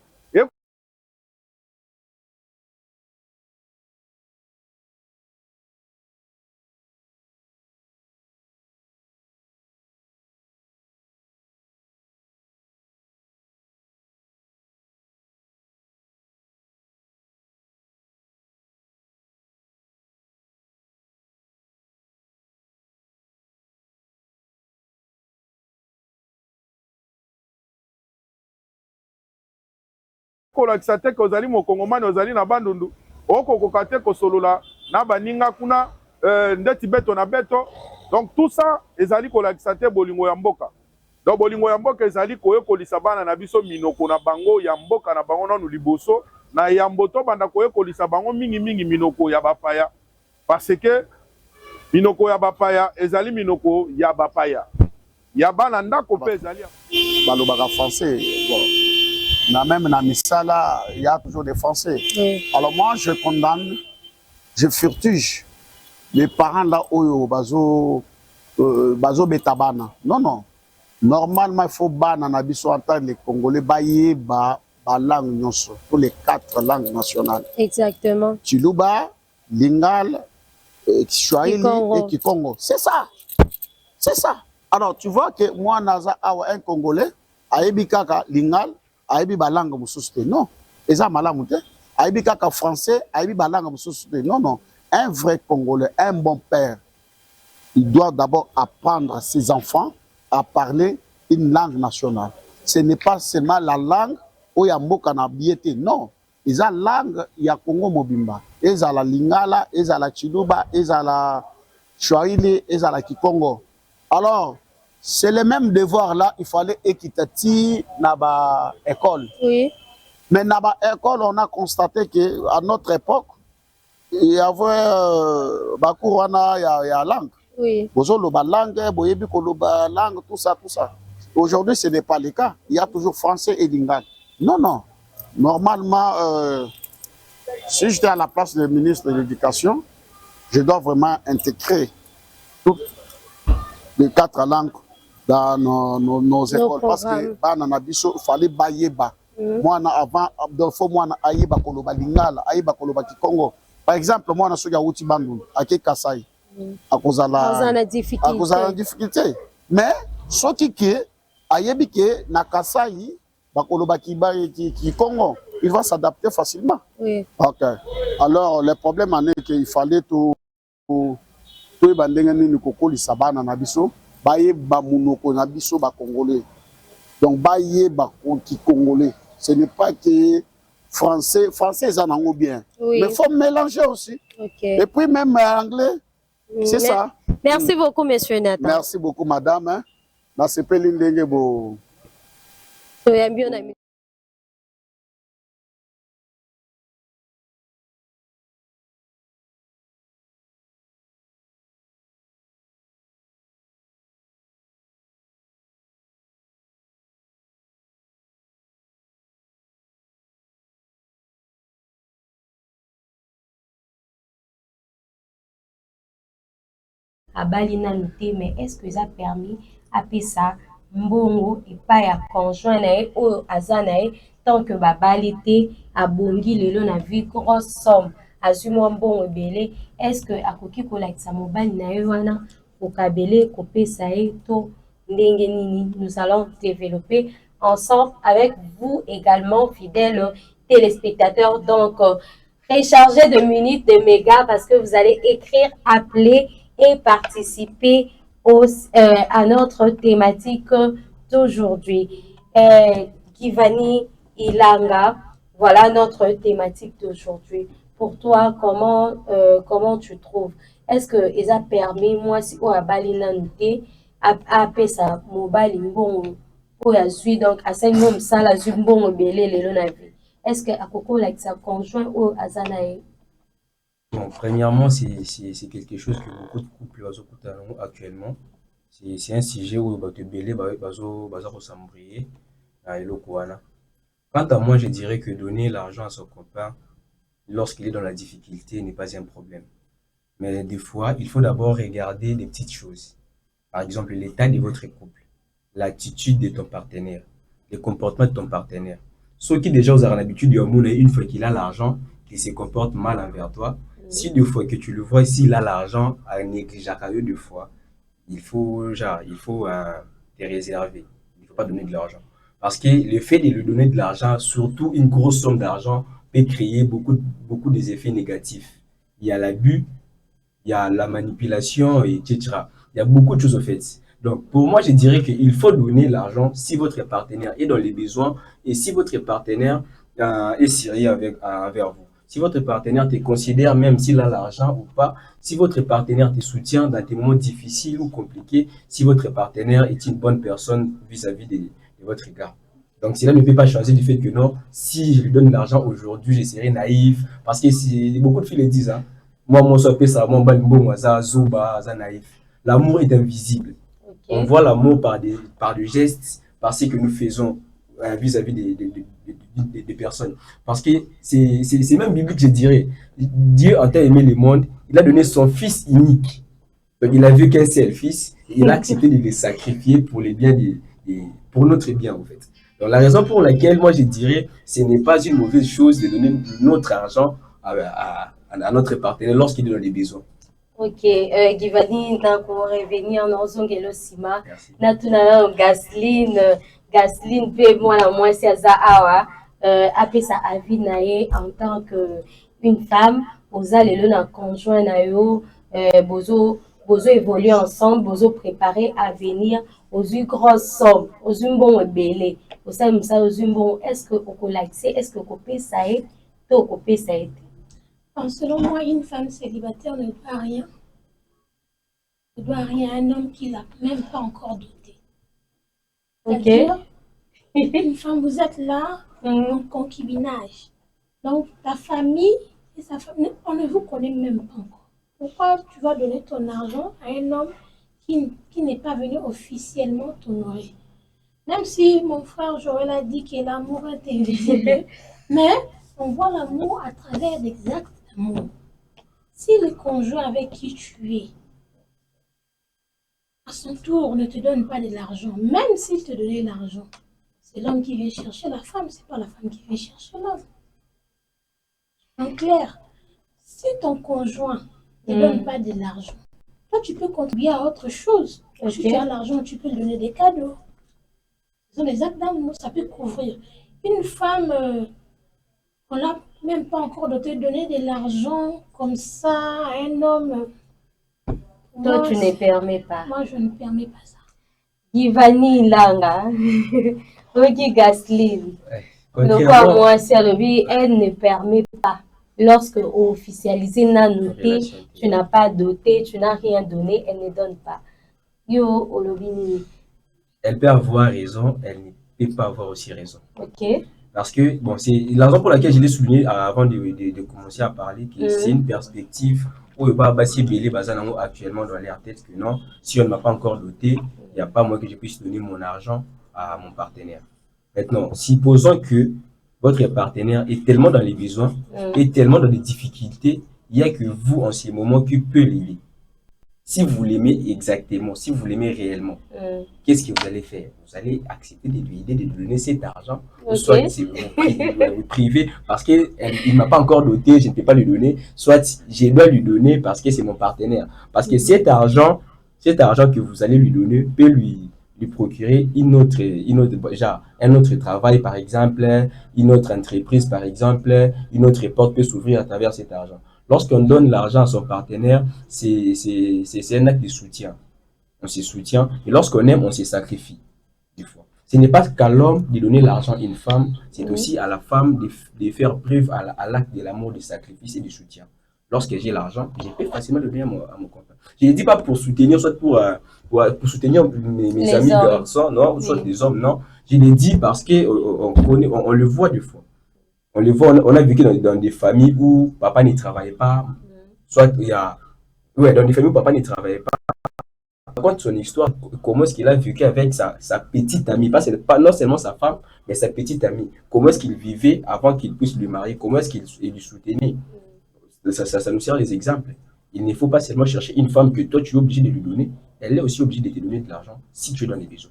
Kolakisa te kozali mokongomani ozali na bandundu okokoka te kosolola na baninga kuna ndeti beto na beto. Donc tout ça ezali kolakisa te bolingo ya mboka. Donc bolingo ya mboka ezali koyekolisa bana na biso minoko na bango ya mboka na bango nanu liboso na ya mboto banda koyekolisa bango mingi minoko ya bapaya parce que minoko ya bapaya ezali minoko ya bapaya ya bana ndako pe ezali balobaka français. Bon. Même dans Misala, il y a toujours des Français. Oui. Alors moi, je condamne, je furtige les parents là où bazo betabana. Non, non. Normalement, il faut ban nabiso entendre les Congolais bailler ba langue nyonso pour les 4 langues nationales. Exactement. Chiluba, Lingala, Kiswahili et Kikongo. C'est ça. C'est ça. Alors, tu vois que moi, naza awa un Congolais, ayebi kaka Lingala, ayebi ba langue mususte. Non. Eza malamute. Ayebi kaka français, ayebi ba langue mususte. Non, non. Un vrai Congolais, un bon père, il doit d'abord apprendre à ses enfants à parler une langue nationale. Ce n'est pas seulement la langue où il y a mboka na biété. Non. Ils ont la langue, il y a Congo Mobimba. Ils ont la Lingala, ils ont la Chiluba, ils ont la Swahili, ils ont la Kikongo. Alors, c'est le même devoir là, il fallait équitatif dans l'école. Oui. Mais dans l'école, on a constaté qu'à notre époque, il y avait Bakourana, il y a langue. Oui. Langue, tout ça, tout ça. Aujourd'hui, ce n'est pas le cas. Il y a toujours français et lingala. Non, non. Normalement, si j'étais à la place du ministre de l'Éducation, je dois vraiment intégrer toutes les 4 langues dans nos écoles. Parce que il fallait bailler bas. Moi, avant, il faut moi aïba koloba lingala, aïba koloba kikongo. Par exemple, moi, je suis à Outibandou, à Kasai. À cause de la difficulté. Mais ce qui est, aïebi que na Kasai, bakoloba ki Congo, il va s'adapter facilement. Oui. Ok. Alors, le problème est qu'il fallait tout bandengani ni kokoli sabana na biso, baye ba munoko na biso ba congolais. Donc baye ba ki congolais. Ce n'est pas que français ça n'en bien. Oui. Mais il faut mélanger aussi. Okay. Et puis même anglais, c'est ça. Merci beaucoup, monsieur Nathan. Merci beaucoup, madame. Merci beaucoup. À Balina Nouté, mais est-ce que ça a permis à ça mbongo et pas à conjoint ou azanae tant que babalité à bongi lelo na vie grosse somme azuma mbongo belé est-ce que akoki ko like sa mobile na wana au kabele ko pesa to ndenge nini nous allons développer ensemble avec vous également fidèles téléspectateurs. Donc rechargez de minutes de mégas parce que vous allez écrire, appeler et participer à notre thématique d'aujourd'hui. Kivani Ilanga, voilà notre thématique d'aujourd'hui. Pour toi, comment tu trouves? Est-ce que ça a permis, moi, si on a balina nouté, à sa mobile bon ou à suivre donc à cinq mots ça la bon belé les vie. Est-ce que à Coco like sa conjoint ou à Zanae? Bon, premièrement, c'est quelque chose que beaucoup de couples actuellement. C'est un sujet où il va te belé, s'embrouiller. Quant à moi, je dirais que donner l'argent à son copain lorsqu'il est dans la difficulté n'est pas un problème. Mais des fois, il faut d'abord regarder des petites choses. Par exemple, l'état de votre couple, l'attitude de ton partenaire, le comportement de ton partenaire. Ceux qui déjà ont l'habitude de monnaie une fois qu'il a l'argent, qu'il se comporte mal envers toi. Si deux fois que tu le vois, s'il a l'argent, à négliger deux fois, il faut te réserver. Il ne faut pas donner de l'argent. Parce que le fait de lui donner de l'argent, surtout une grosse somme d'argent, peut créer beaucoup des effets négatifs. Il y a l'abus, il y a la manipulation, etc. Il y a beaucoup de choses au fait. Donc, pour moi, je dirais qu'il faut donner l'argent si votre partenaire est dans les besoins et si votre partenaire est sérieux envers vous. Si votre partenaire te considère, même s'il a l'argent ou pas, si votre partenaire te soutient dans des moments difficiles ou compliqués, si votre partenaire est une bonne personne vis-à-vis de votre égard. Donc, cela ne peut pas changer du fait que non, si je lui donne l'argent aujourd'hui, je serai naïf. Parce que beaucoup de filles le disent. Hein. Moi, naïf. L'amour est invisible. Okay. On voit l'amour par des gestes, par ce que nous faisons vis-à-vis des personnes. Parce que c'est même biblique, je dirais. Dieu a aimé le monde, il a donné son fils unique. Donc il a vu qu'un seul fils, et il a accepté de le sacrifier pour les biens pour notre bien en fait. Donc la raison pour laquelle moi je dirais ce n'est pas une mauvaise chose de donner notre argent à notre partenaire lorsqu'il est dans des besoins. Ok, Givani, donc pour revenir dans Zongelo Sima, natuna Gasline pe moi c'est Awa, après ça avis naé en tant que une femme, vous allez le conjoint nayo, bozo évoluer ensemble, bozo préparer à venir aux une grosse somme, aux une bonne belé, aux ça aux une bon, est-ce que au colaxé, est-ce que copé ça est, tout copé ça est. Selon moi, une femme célibataire ne doit rien. Ne doit rien à un homme qui n'a même pas encore doté. Ok. Une femme, vous êtes là en concubinage. Donc, ta famille et sa famille, on ne vous connaît même pas encore. Pourquoi tu vas donner ton argent à un homme qui n'est pas venu officiellement t'honorer? Même si mon frère Joël a dit que l'amour est invisible, mais on voit l'amour à travers d'exacts amours. Si le conjoint avec qui tu es, à son tour, ne te donne pas de l'argent, même s'il te donnait l'argent, c'est l'homme qui vient chercher la femme, c'est pas la femme qui vient chercher l'homme. En clair, si ton conjoint ne te donne pas de l'argent, toi tu peux contribuer à autre chose. Okay. Si tu as l'argent, tu peux lui donner des cadeaux. Ce sont des actes d'amour, ça peut couvrir. Une femme, on n'a même pas encore doté de donner de l'argent comme ça à un homme. Toi, tu ne permets pas. Moi, je ne permets pas ça. Ivani Langa, Ogi Gasline. Le quoi, moi, elle ne permet pas. Lorsque officialisé n'a noté, tu n'as pas doté, tu n'as rien donné, elle ne donne pas. Yo, Olobini. Elle peut avoir raison, elle ne peut pas avoir aussi raison. Ok. Parce que, bon, c'est la raison pour laquelle je l'ai souligné avant de commencer à parler, que c'est une perspective où il va passer Bélé Bazanango actuellement dans l'air tête que non, si on ne m'a pas encore doté, il n'y a pas moyen que je puisse donner mon argent à mon partenaire. Maintenant, supposons que votre partenaire est tellement dans les besoins, est tellement dans les difficultés, il n'y a que vous en ce moment qui peut l'aider. Si vous l'aimez exactement, si vous l'aimez réellement, qu'est-ce que vous allez faire? Vous allez accepter de lui aider, de lui donner cet argent, soit vous priver parce qu'il ne m'a pas encore doté, je ne peux pas lui donner, soit je dois lui donner parce que c'est mon partenaire. Parce que cet argent que vous allez lui donner peut lui procurer un autre travail, par exemple, une autre entreprise, par exemple, une autre porte peut s'ouvrir à travers cet argent. Lorsqu'on donne l'argent à son partenaire, c'est un acte de soutien. On se soutient. Et lorsqu'on aime, on se sacrifie. Des fois. Ce n'est pas qu'à l'homme de donner l'argent à une femme, c'est aussi à la femme de faire preuve à l'acte de l'amour, de sacrifice et de soutien. Lorsque j'ai l'argent, je peux facilement le donner à mon compagnon. Je ne dis pas pour soutenir, soit pour soutenir mes amis garçons, non, soit des hommes, non. Je le dis parce qu'on le voit des fois. On le voit, on a vécu dans des familles où papa ne travaillait pas. Soit il y a... Ouais, dans des familles où papa ne travaillait pas. Par contre, son histoire, comment est-ce qu'il a vécu avec sa petite amie, pas non seulement sa femme, mais sa petite amie. Comment est-ce qu'il vivait avant qu'il puisse lui marier, comment est-ce qu'il lui soutenait. Ça nous sert des exemples. Il ne faut pas seulement chercher une femme que toi tu es obligé de lui donner, elle est aussi obligée de te donner de l'argent si tu es dans les besoins.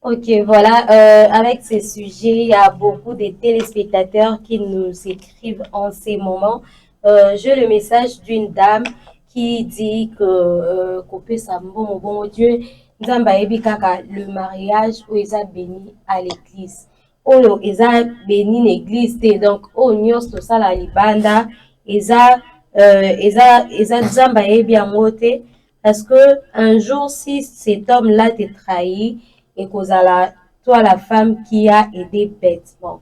Ok, voilà, avec ce sujet, il y a beaucoup de téléspectateurs qui nous écrivent en ces moments. J'ai le message d'une dame qui dit que Kopé Sambo, bon Dieu, le mariage où ils ont béni à l'église. Oh, ils ont béni l'église, donc, oh, nous sommes ça la libanda, ils ont zambaye bien monté, parce que un jour, si cet homme-là te trahit, et que toi, la femme qui a aidé bêtement.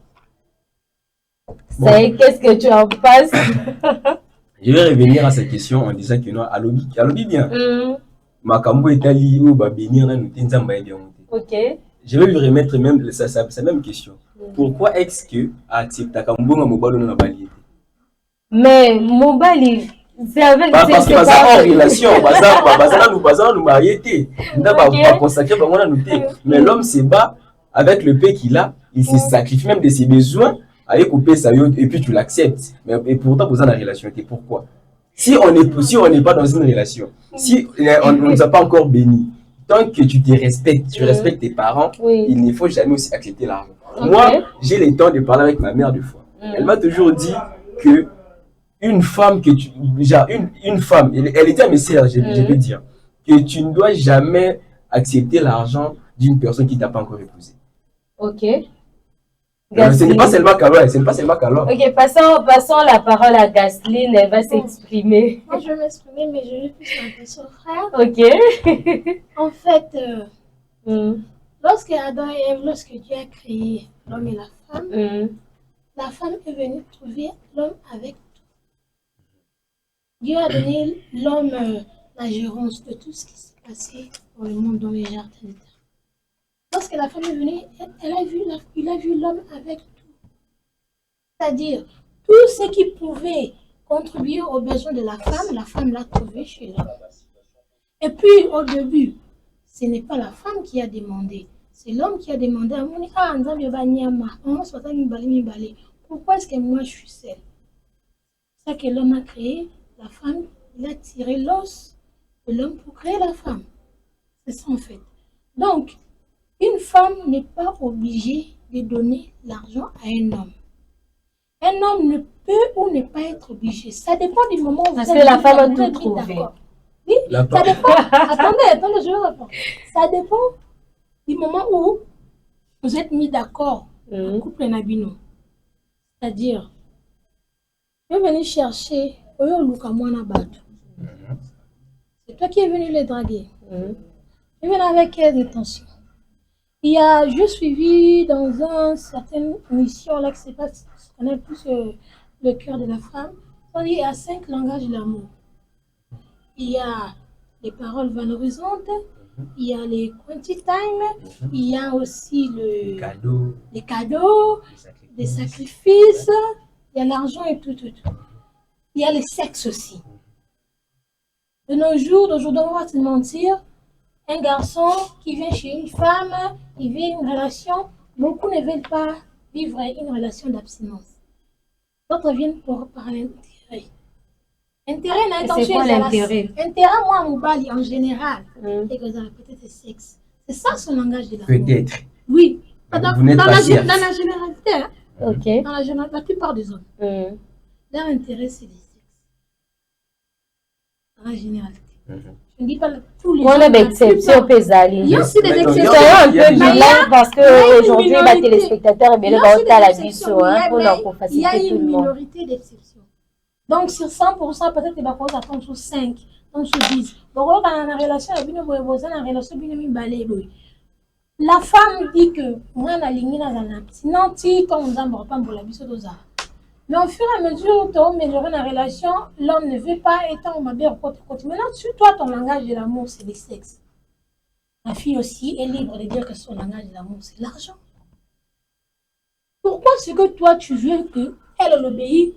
Qu'est-ce que tu en penses? Je vais revenir à cette question en disant que non, allobi bien. Makambo est allé ou va bénir dans nous t'enzampaye bien monté. Ok. Je vais lui remettre même sa même question. Pourquoi est-ce que accepte Takambo na mobalo na balié? Mais mobali c'est avec parce que en relation, nous marier, nous va consacrer nous. Mais l'homme se bat avec le peu qu'il a, il se sacrifie même de ses besoins, avec couper ça, et puis tu l'acceptes. Mais et pourtant, vous avez la relation. Et pourquoi? Si on n'est pas dans une relation, si on ne nous a pas encore bénis, tant que tu te respectes, tu respectes tes parents, il ne faut jamais aussi accepter l'argent. Moi, j'ai le temps de parler avec ma mère 2 fois. Elle m'a toujours dit que une femme que tu, genre une femme, elle était à mes sœurs, je peux dire, que tu ne dois jamais accepter l'argent d'une personne qui t'a pas encore épousé. Ok. Ce n'est pas seulement Carole, Ok, passons la parole à Gasline, elle va s'exprimer. Moi, je vais m'exprimer, mais je vais plus m'adresser son frère. Ok. En fait, lorsque Adam et Ève, lorsque Dieu a créé l'homme et la femme est venue trouver l'homme avec tout. Dieu a donné l'homme la gérance de tout ce qui s'est passé dans le monde, dans les jardins de terre. Lorsque la femme est venue, il a vu l'homme avec tout. C'est-à-dire, tout ce qui pouvait contribuer aux besoins de la femme l'a trouvé chez l'homme. Et puis, au début, ce n'est pas la femme qui a demandé, c'est l'homme qui a demandé à Monica, pourquoi est-ce que moi je suis seule? C'est ça que l'homme a créé, la femme, il a tiré l'os de l'homme pour créer la femme. C'est ça en fait. Donc, une femme n'est pas obligée de donner l'argent à un homme. Un homme ne peut ou ne pas être obligé. Ça dépend du moment où parce que la femme a tout trouvé. Oui, ça dépend. Attendez, je vais répondre. Ça dépend du moment où vous êtes mis d'accord, le couple Nabino. C'est-à-dire, je vais venir chercher c'est toi qui es venu les draguer. Je viens avec quelle intention? Je suivi dans une certaine mission là, que c'est pas ce qu'on appelle plus le cœur de la femme. Il y a 5 langages de l'amour. Il y a les paroles valorisantes, il y a les quality time, il y a aussi les cadeaux, les sacrifices, il y a l'argent et tout. Il y a le sexe aussi. De nos jours, d'aujourd'hui, on va se mentir, un garçon qui vient chez une femme, il vit une relation, beaucoup ne veulent pas vivre une relation d'abstinence. D'autres viennent par l'intérêt. Intérêt, c'est quoi l'intérêt? Intérêt, moi, mon bali en général, c'est que ça peut-être sexe. C'est ça son langage de l'amour. Peut-être. Oui. Dans la généralité, hein? Okay. Dans la plupart des hommes. Leur intérêt, c'est le sexe. Dans la généralité. Je ne dis pas tous les gens. On a des exceptions, Pézali. Il y a aussi des exceptions. C'est un peu bizarre parce qu'aujourd'hui, les téléspectateurs, ils vont à la biseau pour leur faciliter tout le monde. Il y a une minorité d'exceptions. Donc, sur 100%, peut-être que tu vas attendre sur 5, donc sur 10. Donc, dans la relation, la femme dit que moi, je suis dans abstinence, quand on ne pas pour la biseau. Mais au fur et à mesure où tu améliores la relation, l'homme ne veut pas être en mabé au côté. Maintenant, sur toi, ton langage de l'amour, c'est le sexe. La fille aussi est libre de dire que son langage de l'amour, c'est l'argent. Pourquoi est-ce que toi, tu veux qu'elle obéisse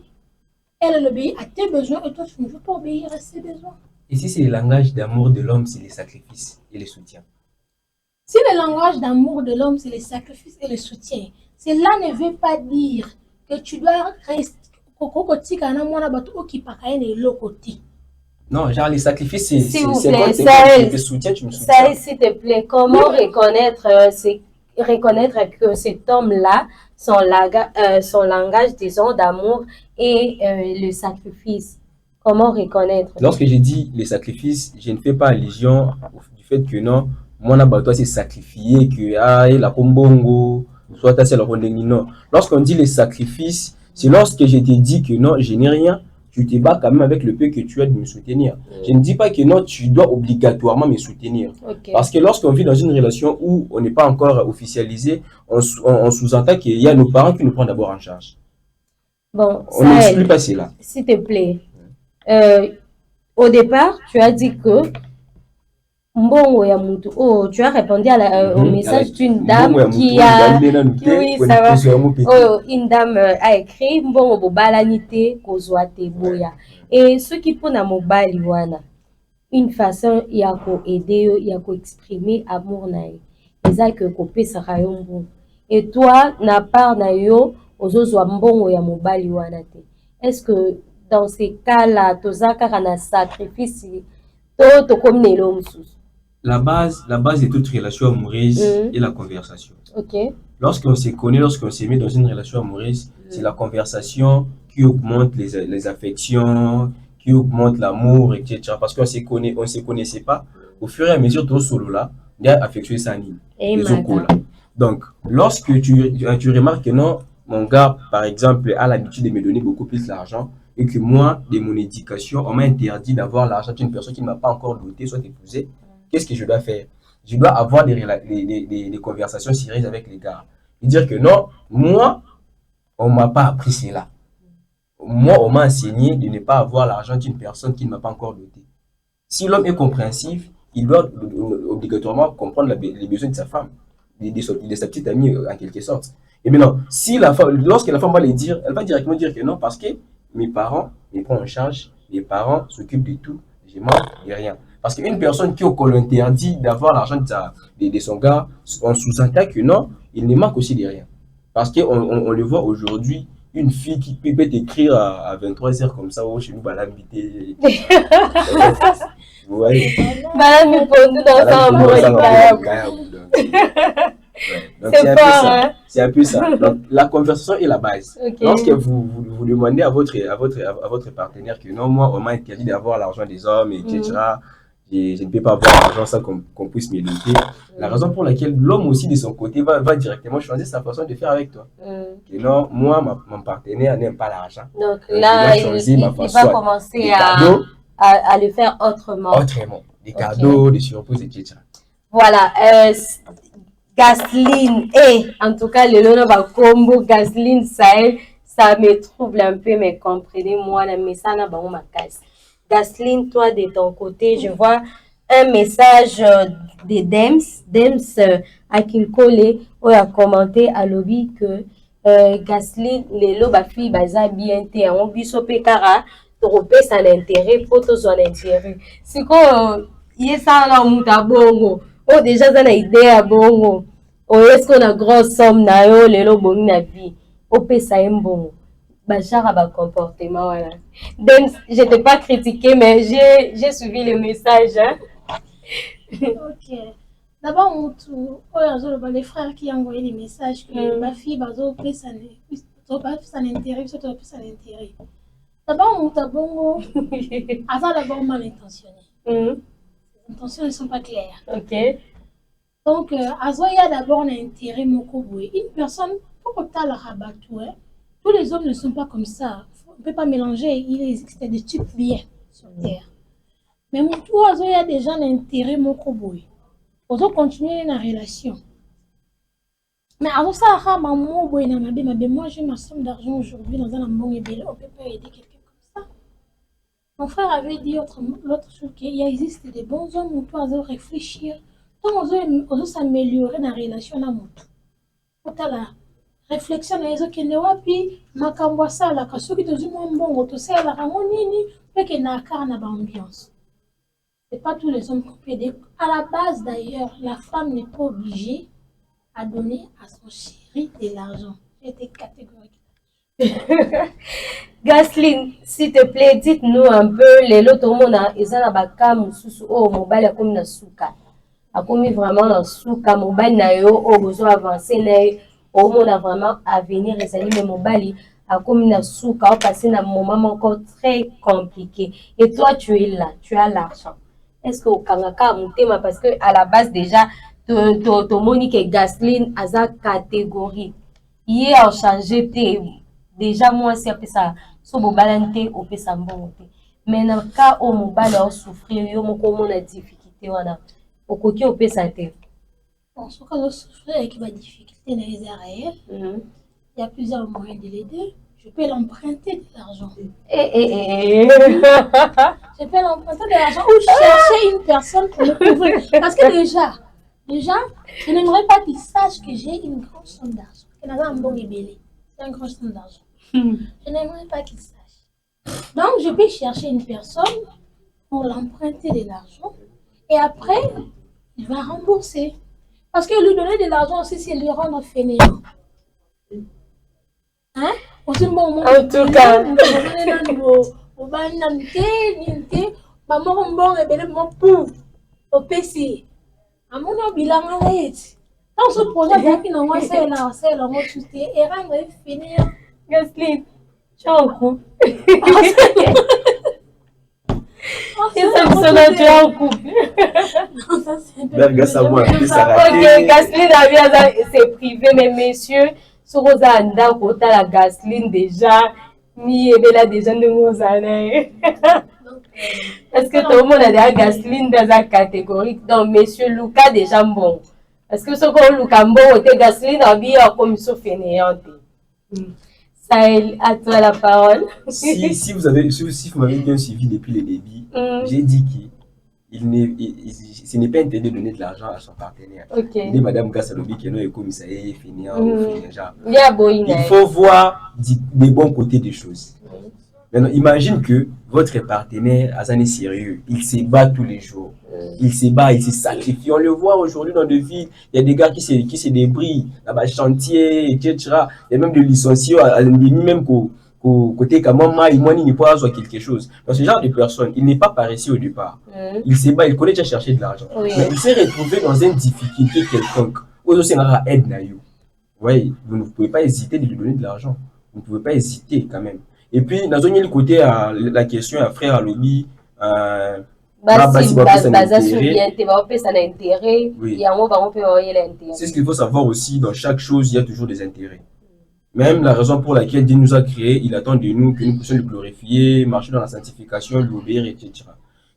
à tes besoins et toi, tu ne veux pas obéir à ses besoins? Et si c'est le langage d'amour de l'homme, c'est les sacrifices et le soutien? Si le langage d'amour de l'homme, c'est les sacrifices et le soutien, cela ne veut pas dire que tu dois rester non, genre les sacrifices, c'est quoi? Le soutien, tu me soutiens. Ça, s'il te plaît, comment reconnaître que cet homme-là, son langage, disons, d'amour et le sacrifice? Comment reconnaître? Lorsque j'ai dit les sacrifices, je ne fais pas allusion du fait que non, mon abattoir s'est sacrifié, que la combongo, soit à celle non. Lorsqu'on dit les sacrifices, c'est lorsque je te dis que non, je n'ai rien, tu te bats quand même avec le peu que tu as de me soutenir. Je ne dis pas que non, tu dois obligatoirement me soutenir. Parce que lorsqu'on vit dans une relation où on n'est pas encore officialisé, on sous-entend qu'il y a nos parents qui nous prennent d'abord en charge. Bon, on n'exclut pas cela. S'il te plaît, au départ, tu as dit que tu as répondu au message d'une dame qui a... Oui, ça va. Une dame a écrit et ce qui peut na mobali une façon il y a ko aider il y a ko exprimer amour nae eza que kopesaka yo mbongo. Et toi, na part na yo, ozozwa mbongo ya mobali wana te. Est-ce que dans ces cas-là, tozaka kana sacrifice to comme nelo msusu? La base de toute relation amoureuse est la conversation. Ok. Lorsqu'on se connaît, lorsqu'on se met dans une relation amoureuse, c'est la conversation qui augmente les affections, qui augmente l'amour, etc. Parce qu'on ne se connaissait pas. Au fur et à mesure, tout solo là, il y a affection sanine. Donc, lorsque tu remarques que non, mon gars, par exemple, a l'habitude de me donner beaucoup plus d'argent et que moi, de mon éducation, on m'a interdit d'avoir l'argent d'une personne qui ne m'a pas encore doté, soit épousée, qu'est-ce que je dois faire? Je dois avoir des conversations sérieuses avec les gars. Et dire que non, moi, on ne m'a pas appris cela. Moi, on m'a enseigné de ne pas avoir l'argent d'une personne qui ne m'a pas encore doté. Si l'homme est compréhensif, il doit obligatoirement comprendre les besoins de sa femme, de sa petite amie en quelque sorte. Et maintenant, si lorsque la femme va le dire, elle va directement dire que non, parce que mes parents me prennent en charge, mes parents s'occupent de tout, je manque de rien. Parce qu'une personne qui qu'on l'interdit d'avoir l'argent de son gars, on sous-entend que non, il ne manque aussi de rien. Parce qu'on le voit aujourd'hui, une fille qui peut t'écrire à 23h comme ça, oh, chez nous, bah, l'invité. Vous voyez? C'est un peu ça. Donc, la conversation est la base. Okay. Lorsque vous demandez à votre partenaire que non, moi, on m'a interdit d'avoir l'argent des hommes, etc. Je ne peux pas avoir l'argent sans qu'on puisse me doter. La raison pour laquelle l'homme aussi de son côté va directement choisir sa façon de faire avec toi. Que non, moi, mon partenaire n'aime pas l'argent. Donc là, il va commencer à le faire autrement. Autrement. Des cadeaux, des surprises, etc. Voilà. Gasline, en tout cas, le nom va combo Gasline Sahel, ça me trouble un peu, mais comprenez-moi, mais ça n'a pas ma casse. Gasline, toi de ton côté, je vois un message de Dems Akinkole où il a commenté à lobby que Gasline, les loba filles baza bien té on biso pekara trope ça l'intérêt photo son intérêt. Si quoi y ça là muta bongo. Oh déjà ça na idée à bongo. Oh est-ce qu'on a grosse somme na yo les lo bongi na vie. O pesa mbongo. Bachara ba comportement voilà. Donc je t'ai pas critiqué mais j'ai suivi le message hein. OK. D'abord les frères qui ont envoyé des messages que ma fille bazo pesa ça n'intérêt ça n'intérêt. D'abord on t'a bongo avant d'abord mal intentionné. Les intentions ne sont pas claires. OK. Donc azoya d'abord un intérêt moko boy. Une personne pour que la rabatou hein. Tous les hommes ne sont pas comme ça. On ne peut pas mélanger. Il existe des types bien sur Terre. Mais mon tour, il y a déjà l'intérêt mon coboy. On doit continuer la relation. Mais avant ça, moi j'ai ma somme d'argent aujourd'hui dans un bonébélé. On ne peut pas aider quelqu'un comme ça. Mon frère avait dit l'autre chose qu'il existe des bons hommes où on doit réfléchir. Donc on doit s'améliorer dans la relation à mon tour. Réflexion na ezo kende wapi makambo sala ka soki tozuma mbongo to sala rango nini peke na karna ba ambiance. C'est pas tous les hommes qui peuvent aider. À la base d'ailleurs, la femme n'est pas obligée à donner à son chéri de l'argent. J'étais catégorique. Gasline, s'il te plaît, dites-nous un peu les lots tout le monde a ezana baka mususu o mobile akomi na suka. Akomi vraiment na suka mobile na yo o besoin avancer na on a vraiment à venir et mais mobile a comme une souka passer un moment encore très compliqué et toi tu es là tu as l'argent est-ce que au Kanaka mutema parce que à la base déjà to Monique et Gasline à sa catégorie hier a changé déjà moi c'est après ça so bobalante au pesa mbongote mais dans le cas au mobile a souffrir yo moko mona difficulté wana okoki au pesa te. Bon, ce qu'on a souffert avec ma difficulté dans les arrêts, il y a plusieurs moyens de l'aider. Je peux l'emprunter de l'argent. Je peux l'emprunter de l'argent ou chercher une personne pour le couvrir. Parce que déjà, je n'aimerais pas qu'il sache que j'ai une grande somme d'argent. C'est un bon ébélé. C'est une grande somme d'argent. Je n'aimerais pas qu'il sache. Donc, je peux chercher une personne pour l'emprunter de l'argent. Et après, il va rembourser. Parce que lui donner de l'argent aussi, c'est lui rendre fainéant. Hein? En tout cas. Maman, bon, et bien, mon pou, au PC. À mon bilan, arrête. Dans ce projet, il y a qui n'ont pas fait là, c'est là, on va chuter et rendre fainéant. Gasly, ciao. C'est en couple. Ok, Gasly, c'est privé, mais messieurs, sur Rosanda, côté la Gasly, déjà, mi et là déjà de Rosana. Parce que tout le monde a déjà Gasly dans la catégorie. Donc, monsieur Lucas, déjà bon. Parce que ce qu'on Lucas bon, était Gasly dans la commission fainéante. Sahel, à toi la parole. Si vous m'avez bien suivi depuis le début, j'ai dit que ce n'est pas interdit de donner de l'argent à son partenaire. Okay. Il dit Madame Gassalobi qui est comme ça est fini. Il faut voir des bons côtés des choses. Maintenant, imagine que votre partenaire est sérieux, il se bat tous les jours, il se bat, il se sacrifie. On le voit aujourd'hui dans des villes, il y a des gars qui se débrouillent, là-bas, chantier, etc. Il y a même des licenciés, même côté comme moi, il n'y pas soit quelque chose. Dans ce genre de personne, il n'est pas paresseux au départ. Il se bat, il connaît déjà chercher de l'argent. Mais il s'est retrouvé dans une difficulté quelconque. Aujourd'hui, c'est aide. Vous voyez, vous ne pouvez pas hésiter de lui donner de l'argent. Vous ne pouvez pas hésiter quand même. Et puis, dans un côté, la question à frère Alobi, c'est ce qu'il faut savoir aussi, dans chaque chose, il y a toujours des intérêts. Même la raison pour laquelle Dieu nous a créés, il attend de nous que nous puissions le glorifier, marcher dans la sanctification, l'obéir, etc.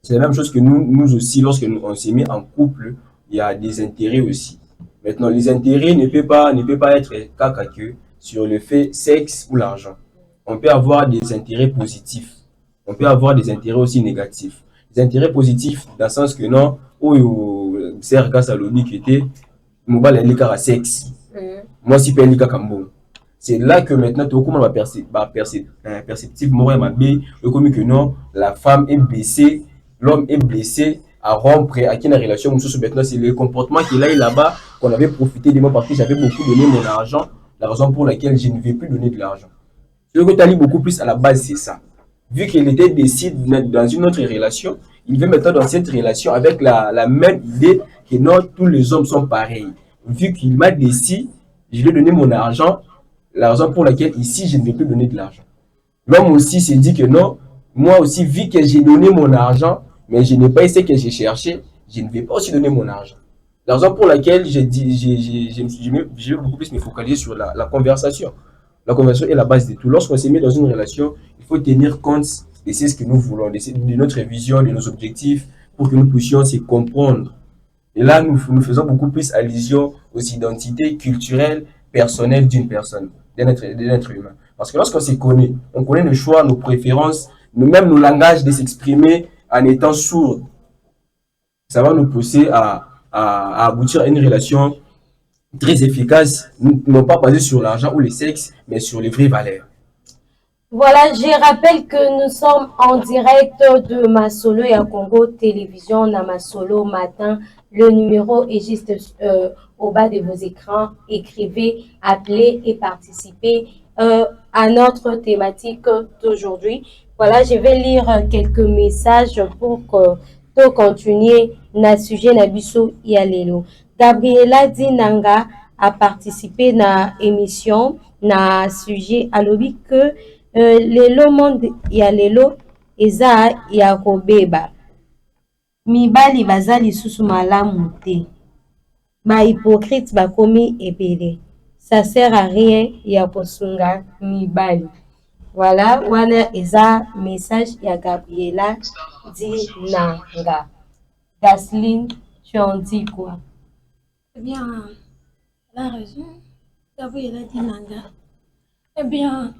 C'est la même chose que nous aussi, lorsque on s'est mis en couple, il y a des intérêts aussi. Maintenant, les intérêts ne peuvent pas être caca que sur le fait sexe ou l'argent. On peut avoir des intérêts positifs. On peut avoir des intérêts aussi négatifs. Des intérêts positifs, dans le sens que non, c'est Gassalobi qui était, mobile est à sexe. Moi, si je suis Kambo. C'est là que maintenant, tout le monde va perceptif, moi, ma bé, comme que non, la femme est blessée, l'homme est blessé, à rompre, à qui une relation, maintenant, c'est le comportement qu'il a là-bas, qu'on avait profité de moi parce que j'avais beaucoup donné mon argent, la raison pour laquelle je ne vais plus donner de l'argent. Ce que tu as dit beaucoup plus à la base, c'est ça. Vu qu'il était décidé dans une autre relation, il veut maintenant dans cette relation avec la même idée que non, tous les hommes sont pareils. Vu qu'il m'a décidé, je vais donner mon argent, la raison pour laquelle ici, je ne vais plus donner de l'argent. L'homme aussi s'est dit que non, moi aussi, vu que j'ai donné mon argent, mais je n'ai pas essayé que j'ai cherché, je ne vais pas aussi donner mon argent. La raison pour laquelle je vais beaucoup plus me focaliser sur la conversation. La conversation est la base de tout. Lorsqu'on s'est mis dans une relation, il faut tenir compte de ce que nous voulons, de notre vision, de nos objectifs, pour que nous puissions se comprendre. Et là, nous faisons beaucoup plus allusion aux identités culturelles, personnelles d'une personne, d'un être humain. Parce que lorsqu'on se connaît, on connaît nos choix, nos préférences, même nos langages de s'exprimer en étant sourd. Ça va nous pousser à aboutir à une relation très efficace, non pas basée sur l'argent ou le sexe, mais sur les vraies valeurs. Voilà, je rappelle que nous sommes en direct de Masolo et à Congo Télévision, à Masolo matin. Le numéro est juste au bas de vos écrans. Écrivez, appelez et participez à notre thématique d'aujourd'hui. Voilà, je vais lire quelques messages pour que continuer na sujet na biso yalelo. Gabriela Dinanga a participé na émission na sujet alobi que lelo monde ya lelo eza ya kobeba mibali bazali susu malamu te ba hypocrite bakomi ebele, ça sert à rien ya kosunga mibali. Voilà, wana eza message ya Gabriela Dinanga. Gasline, tu en dis quoi? Eh bien, elle a raison, Gabriela Dinanga. Eh bien,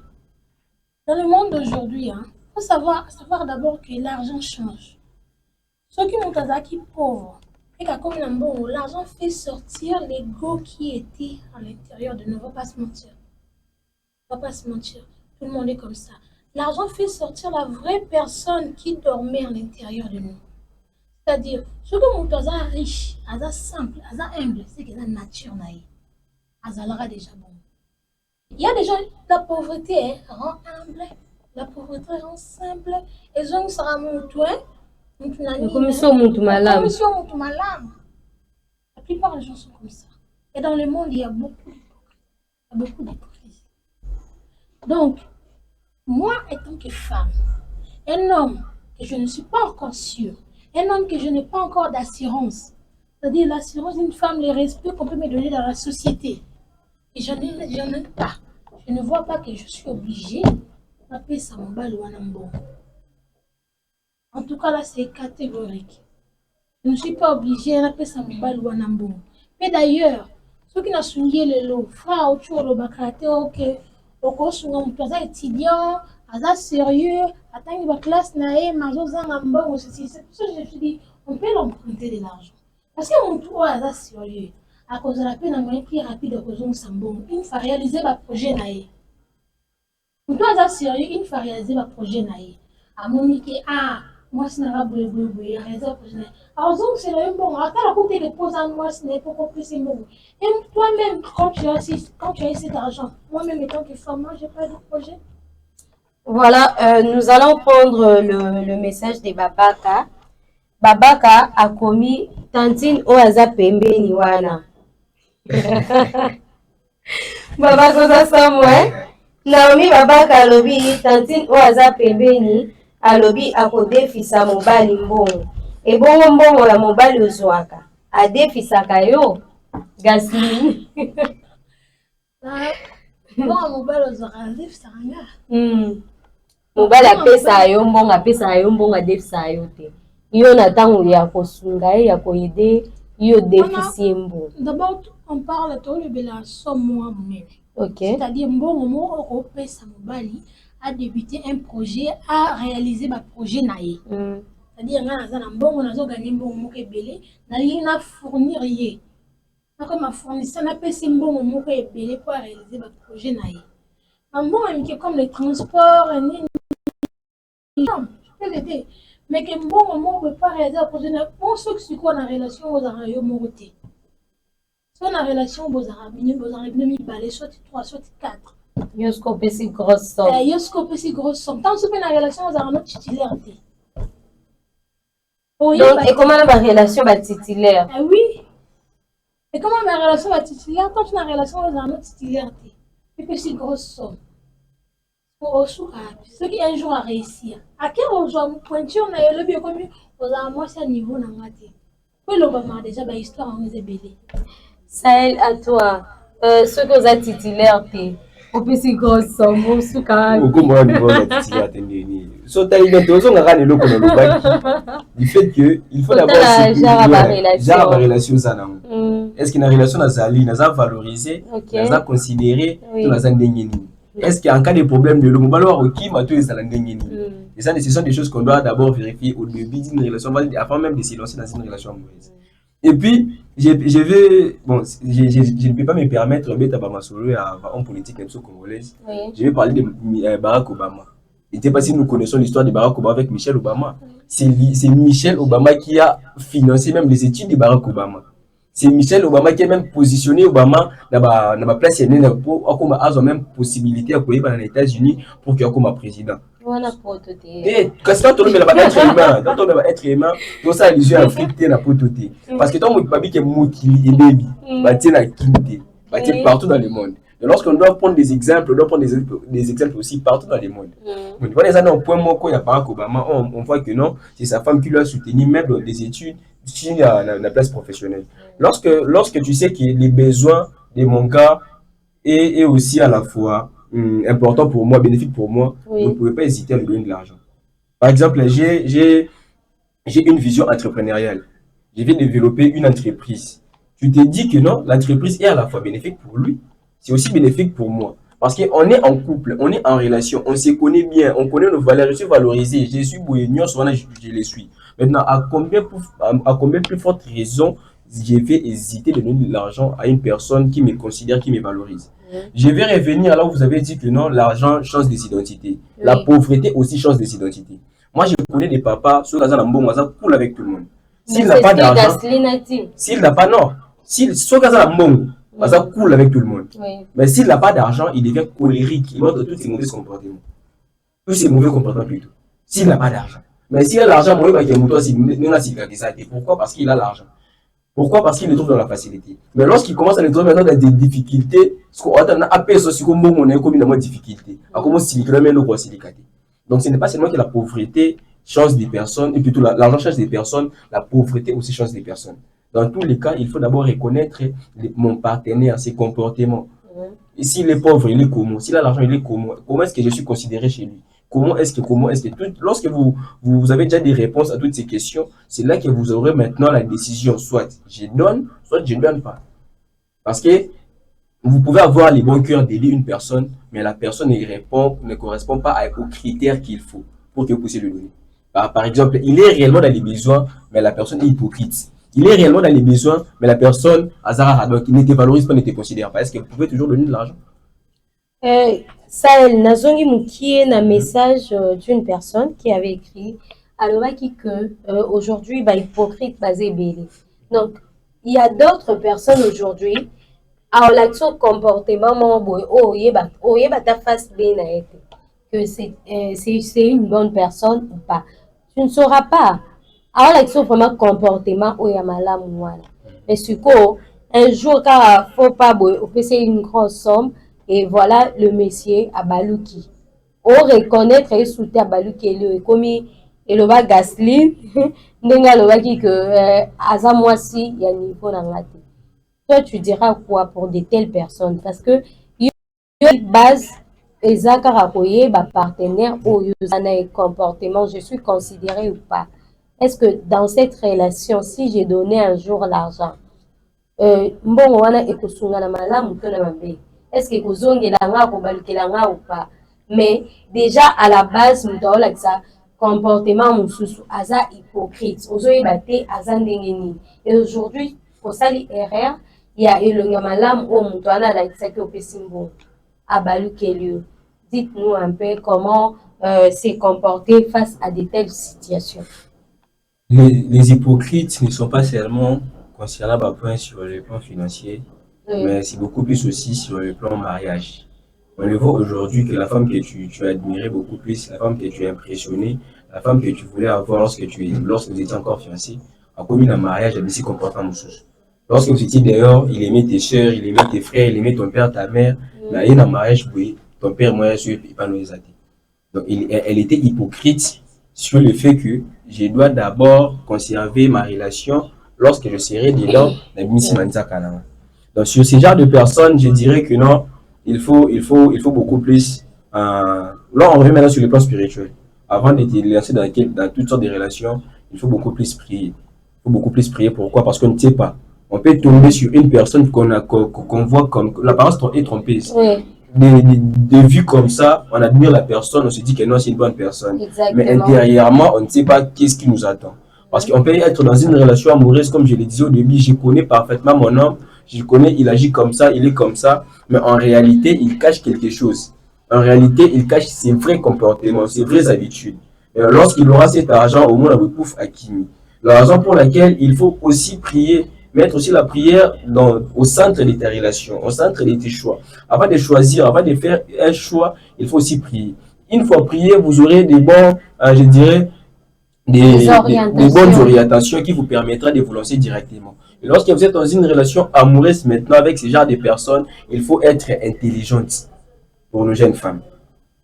dans le monde d'aujourd'hui, il faut savoir d'abord que l'argent change. Ceux qui ont été pauvres, et comme l'argent fait sortir l'ego qui était à l'intérieur de nous. On ne va pas se mentir. On ne va pas se mentir. Tout le monde est comme ça. L'argent fait sortir la vraie personne qui dormait à l'intérieur de nous. C'est-à-dire, ce que mon toza riche, aza simple, aza humble, c'est que la nature naïe. Azalara déjà bon. Il y a des gens, la pauvreté rend humble, la pauvreté rend simple, et gens sera mon toit, la commission malade. La plupart des gens sont comme ça. Et dans le monde, il y a beaucoup d'hypocrisie. Donc, moi, étant que femme, un homme que je ne suis pas encore sûre, un homme que je n'ai pas encore d'assurance, c'est-à-dire l'assurance d'une femme, le respect qu'on peut me donner dans la société, et je n'en ai pas. Je ne vois pas que je suis obligée d'appeler ça mon bal ou un bon. En tout cas, là, c'est catégorique. Je ne suis pas obligée d'appeler ça mon bal ou un bon. Mais d'ailleurs, ceux qui n'ont souligné le lot, frère, autour de bakate, ok, au sont étudiant, à sérieux, attendre la classe, naïe, mazo zangamba, c'est pour ça que je me suis dit, on peut l'emprunter de l'argent. Parce que mon tour est sérieux. À cause de la peine, un moyen plus rapide de cause de Sambon, il faut réaliser le projet naïe. Mon tour est sérieux, il faut réaliser le projet naïe. À Monique, moi, c'est un peu de réaliser le projet naïe. Alors, donc, c'est le même bon. À la côté de poser en moi, ce n'est pas plus c'est bon. Et toi-même, quand tu as cet argent, moi-même, étant que femme, moi, je n'ai pas de projet. Voilà, nous allons prendre le message de Babaka. Babaka a commis tantine oaza pembeni wana. Babaka za samwe. Naomi Babaka alobi tantine oaza pembeni alobi akodefisa mobali mbongo. Ebongo mbongo la mobali ozwaka. Adefisaka yo gasini. Bon, mobali ozwaka adefisaka nga. Mobali apesa yo mbongo adefisa yo te. Yo na tango ya kosunga ya koyede yo déficit mbo. D'abord on parle de la somme moi-même. OK. C'est-à-dire mbongo mo ko pesa mobali a débuté un projet, a réalisé un projet naïe. C'est-à-dire nga na mbongo nazo gagner mbongo mo kebele na lina fournir ye. Na comme fournisseur na pesa mbongo mo kebele pour réaliser un projet naïe. Mbongo comme le transport je peux l'aider. Mais que bon moment ne peut pas réaliser la projet. Pour ceux qui sont en relation aux Arabes, si on a relation aux Arabes, soit 3, soit 4. Yosko si grosse somme. Yosko si grosse somme. Tant que on a relation aux Arabes, titulaire. Donc, et comment la relation va titulaire? Oui. Et comment ma relation va titulaire? Tant qu'on a relation aux Arabes, titulaire. Et puis, c'est grosse somme. Ceux qui un jour a réussi. À quel moment pointure on a le bien comme aux moi c'est à niveau n'a pas été. Oui l'Obama déjà bah histoire en est belle. Sahel à toi. Ceux que vous êtes titulaire t'es. Au plus grosse somme sous car. Comment on niveau la titulaire t'es ni. Sauter il est toujours on a le loco dans le bac. Du fait que il faut d'abord la relation ça non. Est-ce qu'il y a une relation à Zali, n'a pas valorisé, n'a pas considéré, tout n'a pas ndengeni. Est-ce qu'en cas de problème de l'homme, et ça, ce sont des choses qu'on doit d'abord vérifier au début d'une relation, avant même de se lancer dans une relation amoureuse. Et puis, je ne peux pas me permettre de mettre ma solo à un politique congolaise. Je vais parler de Barack Obama. Je ne sais pas si nous connaissons l'histoire de Barack Obama avec Michelle Obama. C'est Michelle Obama qui a financé même les études de Barack Obama. C'est Michelle Obama qui a même positionné Obama dans la place pour avoir même possibilité à courir dans les États-Unis pour qu'il y ait comme président. Et quand on va être humain, tout ça les yeux affectés na pototé. Parce que tant que baby qui est moutili et baby, bâtir la quinte, bâtir partout dans le monde. Et lorsqu'on doit prendre des exemples, on doit prendre des exemples aussi partout dans le monde. Donc, dans les années au point où il y a Barack Obama, on voit que non, c'est sa femme qui l'a soutenu même dans des études sur la place professionnelle. Lorsque tu sais que les besoins de mon gars est aussi à la fois important pour moi, bénéfique pour moi, vous ne pouvez pas hésiter à lui donner de l'argent. Par exemple, j'ai une vision entrepreneuriale. Je vais développer une entreprise. Tu te dis que non, l'entreprise est à la fois bénéfique pour lui, c'est aussi bénéfique pour moi. Parce qu'on est en couple, on est en relation, on se connaît bien, on connaît nos valeurs, je suis valorisé, je suis bohémien, souvent je les suis. Maintenant, à combien plus forte raison je vais hésiter de donner de l'argent à une personne qui me considère, qui me valorise? Je vais revenir là où vous avez dit que non, l'argent change des identités. La pauvreté aussi change des identités. Moi, je connais des papas, ceux qui sont cool avec tout le monde. S'il n'a pas d'argent, s'il n'a pas, non, soit quand ça monte, ça coule avec tout le monde. Mais s'il n'a pas d'argent, il devient colérique, il montre tous ses mauvais comportements. Tous ses mauvais comportements plutôt. S'il n'a pas d'argent. Mais s'il a l'argent, pourquoi? Parce qu'il a l'argent. Pourquoi? Parce qu'il le trouve dans la facilité. Mais lorsqu'il commence à le trouver maintenant dans des difficultés, donc ce n'est pas seulement que la pauvreté change des personnes, et plutôt l'argent change des personnes, la pauvreté aussi change des personnes. Dans tous les cas, il faut d'abord reconnaître mon partenaire, ses comportements. Et s'il est pauvre, il est comment? S'il a l'argent, il est comment? Comment est-ce que je suis considéré chez lui? Comment est-ce que lorsque vous avez déjà des réponses à toutes ces questions, c'est là que vous aurez maintenant la décision, soit je donne, soit je ne donne pas. Parce que vous pouvez avoir les bons cœurs d'aider une personne, mais la personne ne correspond pas aux critères qu'il faut pour que vous puissiez le donner. Par exemple, il est réellement dans les besoins, mais la personne est hypocrite. Il est réellement dans les besoins, mais la personne, donc, ne te valorise pas, ne te considère pas. Est-ce que vous pouvez toujours donner de l'argent? Sahel Nazongi Moukie, un message d'une personne qui avait écrit alors que aujourd'hui, hypocrite basé belé. Donc, il y a d'autres personnes aujourd'hui, à l'action comportement, ta face bien que c'est une bonne personne ou pas. Tu ne sauras pas. Alors, l'action vraiment comportement, mais sur quoi, un jour, quand il faut pas, c'est une grosse somme. Et voilà le monsieur à Balouki. On reconnaître et soutenir Balouki comme et le bas Gaslin, n'enga le bas qui que à moi si il y a niveau dans la tête. Toi tu diras quoi pour de telles personnes parce que il y a une base et zakarakoye ba partenaire ou un comportement je suis considéré ou pas. Est-ce que dans cette relation si j'ai donné un jour l'argent bon wana ekosunga na malamu to na mabe. Est-ce que vous avez ou pas? Mais déjà à la base, nous avons like ça comportement asa hypocrite. Et aujourd'hui, pour ça l'erreur, il y a le ngamalam au mutana like ça que simbo à Balukelio. Dites-nous un peu comment s'est comporté face à de telles situations. Les hypocrites ne sont pas seulement concernant par point sur le plan financier. Mais c'est beaucoup plus aussi sur le plan mariage. On le voit aujourd'hui que la femme que tu admirais beaucoup plus, la femme que tu as impressionnée, la femme que tu voulais avoir lorsque vous étiez encore fiancé, a commis un mariage avec ses comportements sous. Lorsque vous étiez dehors, il aimait tes soeurs, il aimait tes frères, il aimait ton père, ta mère. Mais il y a un mariage, oui, ton père, moi, je suis pas nous les athées. Donc elle était hypocrite sur le fait que je dois d'abord conserver ma relation lorsque je serai dedans dans Misi Manza Kanama. Donc, sur ce genre de personnes, je dirais que non, il faut beaucoup plus. Là, on revient maintenant sur le plan spirituel. Avant d'être lancé dans toutes sortes de relations, il faut beaucoup plus prier. Il faut beaucoup plus prier. Pourquoi? Parce qu'on ne sait pas. On peut tomber sur une personne qu'on voit comme. L'apparence est trompeuse. Oui. De vue comme ça, on admire la personne, on se dit que non, c'est une bonne personne. Exactement. Mais intérieurement, on ne sait pas qu'est-ce qui nous attend. Parce qu'on peut être dans une relation amoureuse, comme je le disais au début, je connais parfaitement mon homme. Je connais, il agit comme ça, il est comme ça, mais en réalité, il cache quelque chose. En réalité, il cache ses vrais comportements, ses vraies habitudes. Et lorsqu'il aura cet argent, au moins, on pouf à Kimi. La raison pour laquelle il faut aussi prier, mettre aussi la prière au centre de ta relation, au centre de tes choix. Avant de choisir, avant de faire un choix, il faut aussi prier. Une fois prié, vous aurez des bons, je dirais, des bonnes orientations qui vous permettra de vous lancer directement. Et lorsque vous êtes dans une relation amoureuse maintenant avec ce genre de personnes, il faut être intelligente pour nos jeunes femmes.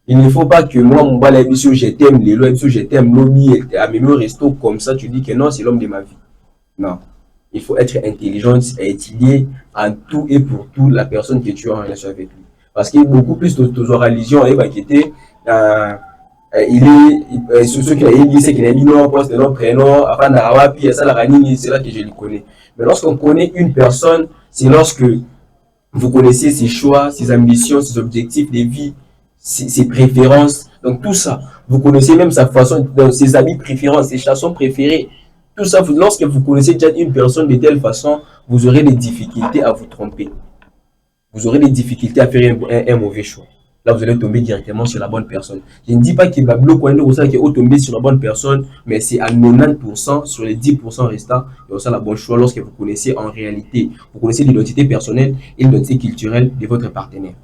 Il ne faut pas que moi, mon balabissou, je t'aime, les lois, je t'aime, lobby, à mes au resto comme ça, tu dis que non, c'est l'homme de ma vie. Non. Il faut être intelligente et étudier en tout et pour tout la personne que tu as en relation avec lui. Parce qu'il y a beaucoup plus de religions qui étaient ceux qui ont dit c'est qu'il a mis non, poste non, prénom, avant d'arriver, puis ça la ranine, c'est là que je le connais. Mais lorsqu'on connaît une personne, c'est lorsque vous connaissez ses choix, ses ambitions, ses objectifs de vie, ses préférences. Donc tout ça, vous connaissez même sa façon, ses habits préférents, ses chansons préférées. Tout ça, lorsque vous connaissez déjà une personne de telle façon, vous aurez des difficultés à vous tromper. Vous aurez des difficultés à faire un mauvais choix. là vous allez tomber directement sur la bonne personne. Je ne dis pas que Bablo Kwendo vous savez que vous tombez sur la bonne personne, mais c'est à 90% sur les 10% restants, et ça la bonne choix lorsque vous connaissez en réalité, vous connaissez l'identité personnelle et l'identité culturelle de votre partenaire.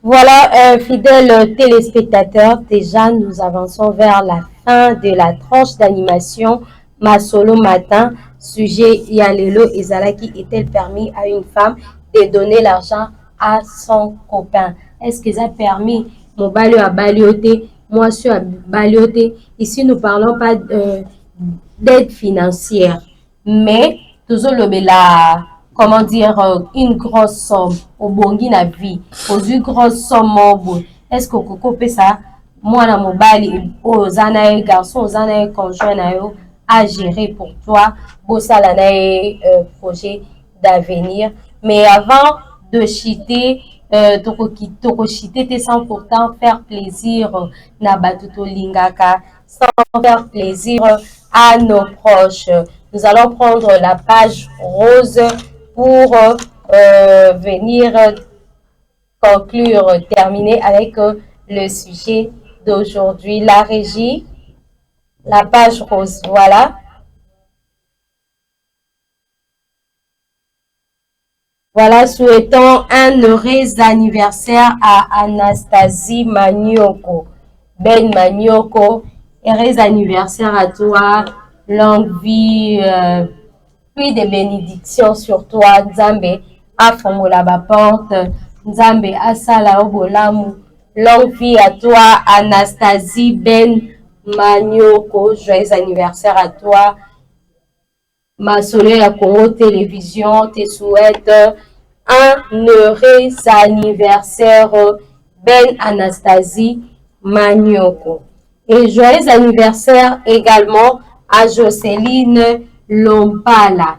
Voilà, fidèles téléspectateurs, déjà nous avançons vers la fin de la tranche d'animation Masolo Matin. Sujet Yalelo Ezalaki, est-elle permis à une femme de donner l'argent à son copain? Est-ce que ça a permis mon balio à balioter, moi sur à balioter? Ici, nous ne parlons pas d'aide financière, mais toujours la, comment dire, une grosse somme au bongi na vie, aux une grosse somme. Est-ce que vous coupez ça? Moi, na mon bali, aux anaïs garçons, aux anaïs conjoints à gérer pour toi, pour ça, projet d'avenir. Mais avant de chiter, sans pourtant faire plaisir na batuto lingaka, sans faire plaisir à nos proches. Nous allons prendre la page rose pour venir conclure, terminer avec le sujet d'aujourd'hui. La régie, la page rose, voilà. Voilà, souhaitons un heureux anniversaire à Anastasie Manioko. Ben Manioko, heureux anniversaire à toi, longue vie, puis des bénédictions sur toi, Nzambe, afongola ba porte, Nzambe asala obolamu, longue vie à toi, Anastasie Ben Manioko, joyeux anniversaire à toi. Ma soleil à Congo Télévision te souhaite un heureux anniversaire, Ben Anastasie Manioko. Et joyeux anniversaire également à Jocelyne Lompala.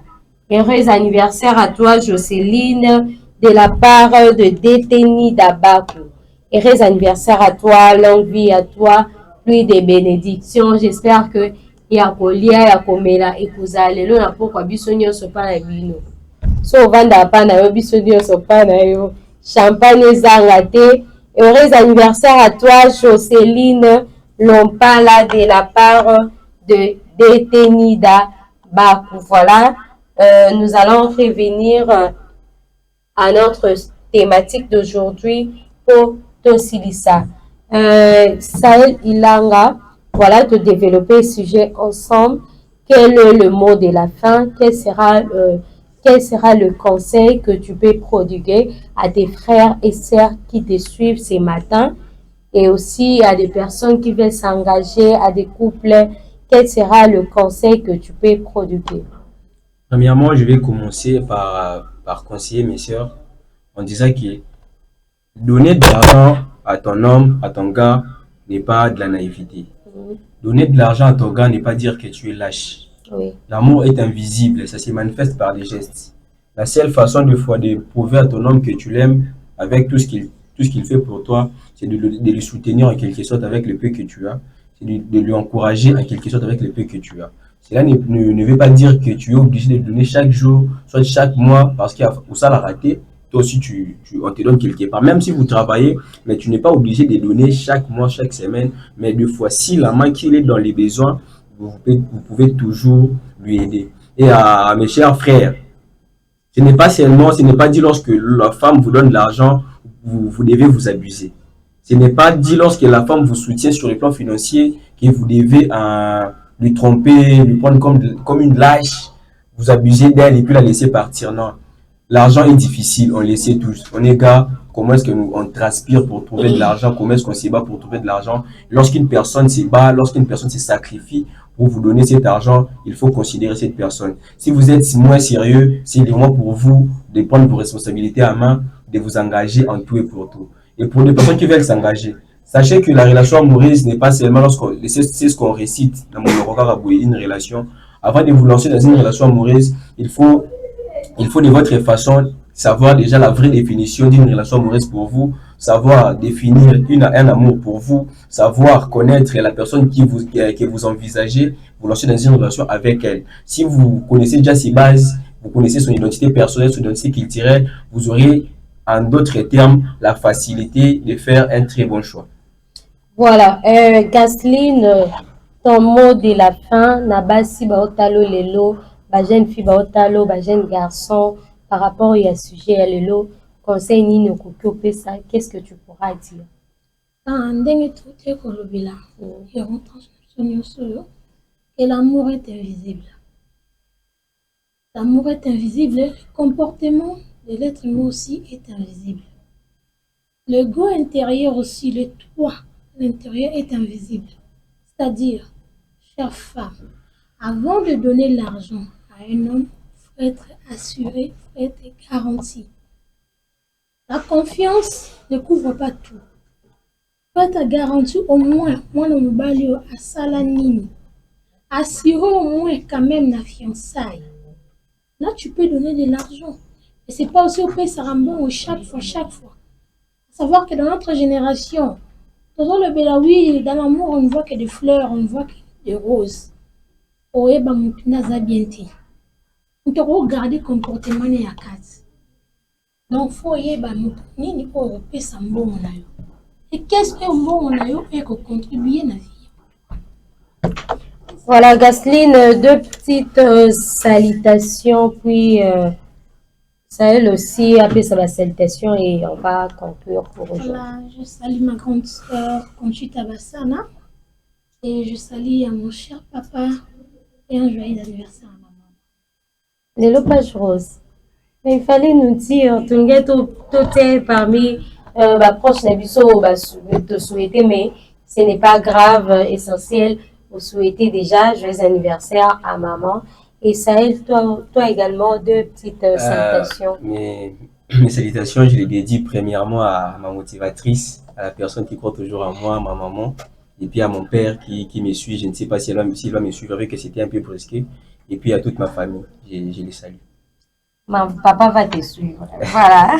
Heureux anniversaire à toi, Jocelyne, de la part de Déteni Dabaku. Heureux anniversaire à toi, longue vie à toi, pluie de bénédictions. J'espère que Yakolia, Yakomela, Ekuza, lelo na pokwa biso nyonso pa na bino. So vanda pa na yo biso nyonso pa na yo. Champagne ezanga te. Heureux anniversaire à toi, Jocelyne Lompala, de la part de Détenida Bakou. Voilà, nous allons revenir à notre thématique d'aujourd'hui pour Tosilisa. Sahel Ilanga, voilà, de développer le sujet ensemble. Quel est le mot de la fin? Quel sera le conseil que tu peux prodiguer à tes frères et sœurs qui te suivent ce matin et aussi à des personnes qui veulent s'engager, à des couples? Quel sera le conseil que tu peux prodiguer? Premièrement, je vais commencer par conseiller mes sœurs en disant que donner de l'argent à ton homme, à ton gars, n'est pas de la naïveté. Donner de l'argent à ton gars n'est pas dire que tu es lâche. Oui. L'amour est invisible, ça se manifeste par des gestes. La seule façon de prouver à ton homme que tu l'aimes avec tout ce qu'il fait pour toi, c'est de le soutenir en quelque sorte avec le peu que tu as, c'est de lui encourager en quelque sorte avec le peu que tu as. Cela ne veut pas dire que tu es obligé de donner chaque jour, soit chaque mois, parce qu'il y a ça l'a raté. Toi aussi, on te donne quelque part. Même si vous travaillez, mais tu n'es pas obligé de donner chaque mois, chaque semaine. Mais deux fois, si la main qu'il est dans les besoins, vous pouvez toujours lui aider. Et à mes chers frères, ce n'est pas dit lorsque la femme vous donne de l'argent, vous devez vous abuser. Ce n'est pas dit lorsque la femme vous soutient sur le plan financier que vous devez lui tromper, lui prendre comme une lâche, vous abuser d'elle et puis la laisser partir. Non. L'argent est difficile, on le sait tous. On est gars, comment est-ce qu'on transpire pour trouver de l'argent, comment est-ce qu'on se bat pour trouver de l'argent. Lorsqu'une personne se bat, lorsqu'une personne se sacrifie pour vous donner cet argent, il faut considérer cette personne. Si vous êtes moins sérieux, c'est le moment pour vous de prendre vos responsabilités à main, de vous engager en tout et pour tout. Et pour les personnes qui veulent s'engager, sachez que la relation amoureuse n'est pas seulement c'est ce qu'on récite dans mon regard une relation. Avant de vous lancer dans une relation amoureuse, il faut de votre façon savoir déjà la vraie définition d'une relation amoureuse pour vous, savoir définir un amour pour vous, savoir connaître la personne que vous envisagez, vous lancer dans une relation avec elle. Si vous connaissez déjà ses bases, vous connaissez son identité personnelle, son identité culturelle, vous aurez en d'autres termes, la facilité de faire un très bon choix. Voilà, Gasline, ton mot de la fin, Nabasi Baotalo Lelo, ba jeune fille Baotalo, ba jeune garçon, par rapport à sujet à Lelo, conseil Nino Kokyo ça, qu'est-ce que tu pourras dire? Et l'amour est invisible. L'amour est invisible, le comportement de l'être humain aussi est invisible. Le goût intérieur aussi, le toit, l'intérieur est invisible. C'est-à-dire, chère femme, avant de donner l'argent à un homme, il faut être assuré, il faut être garanti. La confiance ne couvre pas tout. Il faut être garanti au moins, moi, non, à Salanini. Assurer au moins quand même la fiançaille. Là, tu peux donner de l'argent. Et c'est pas aussi au pays Sarambon chaque fois. Savoir que dans notre génération, dans le Belawi, dans l'amour, on ne voit que des fleurs, on ne voit que des roses. On te regarder le comportement de la case. Donc, il faut y aller. Et qu'est-ce que bon on a eu et qu'on contribue à la vie? Voilà, Gasline, deux petites salutations, puis Sahel aussi a fait sa salutation et on va conclure pour aujourd'hui. Voilà, je salue ma grande sœur Conchita Bassana et je salue à mon cher papa et un joyeux anniversaire à maman. Les Lopage Rose, mais il fallait nous dire, tout est parmi proches de souhaiter, mais ce n'est pas grave, essentiel. Vous souhaitez déjà joyeux anniversaire à maman. Et Sahel, toi également, deux petites salutations. Mes salutations, je les dédie premièrement à ma motivatrice, à la personne qui croit toujours en moi, ma maman, et puis à mon père qui me suit. Je ne sais pas s'il va me suivre, avec que c'était un peu brusqué. Et puis à toute ma famille, je les salue. Mon papa va te suivre. Voilà.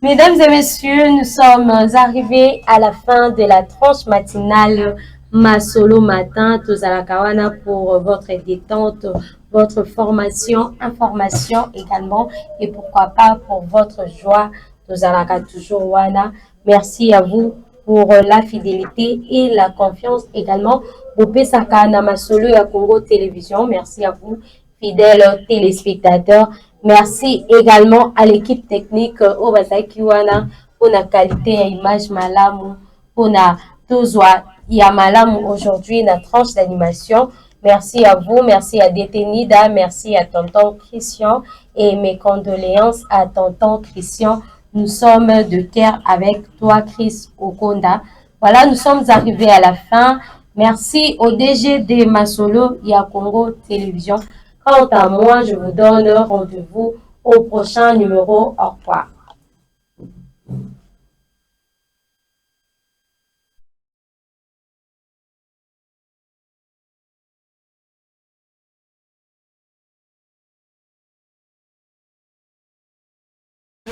Mesdames et messieurs, nous sommes arrivés à la fin de la tranche matinale Masolo Matin, Tozalakawana pour votre détente, votre formation, information également et pourquoi pas pour votre joie, Tozalaka toujours Wana. Merci à vous pour la fidélité et la confiance également. Bopesaka na Masolo ya Congo Télévision. Merci à vous, fidèles téléspectateurs. Merci également à l'équipe technique Obasaki Wana pour la qualité et image malamu, pour la Tozwa Yamalam aujourd'hui la tranche d'animation. Merci à vous, merci à Détenida, merci à tonton Christian et mes condoléances à tonton Christian. Nous sommes de cœur avec toi, Chris Okonda. Voilà, nous sommes arrivés à la fin. Merci au DG de Masolo Congo Télévision. Quant à moi, je vous donne rendez-vous au prochain numéro. Au revoir.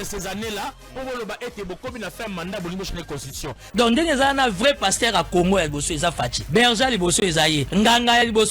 Ces années-là, on va être beaucoup de faire mandat pour la constitution. Donc, il y a un vrai pasteur à Congo, il y a Berger, il y a Nganga, il y a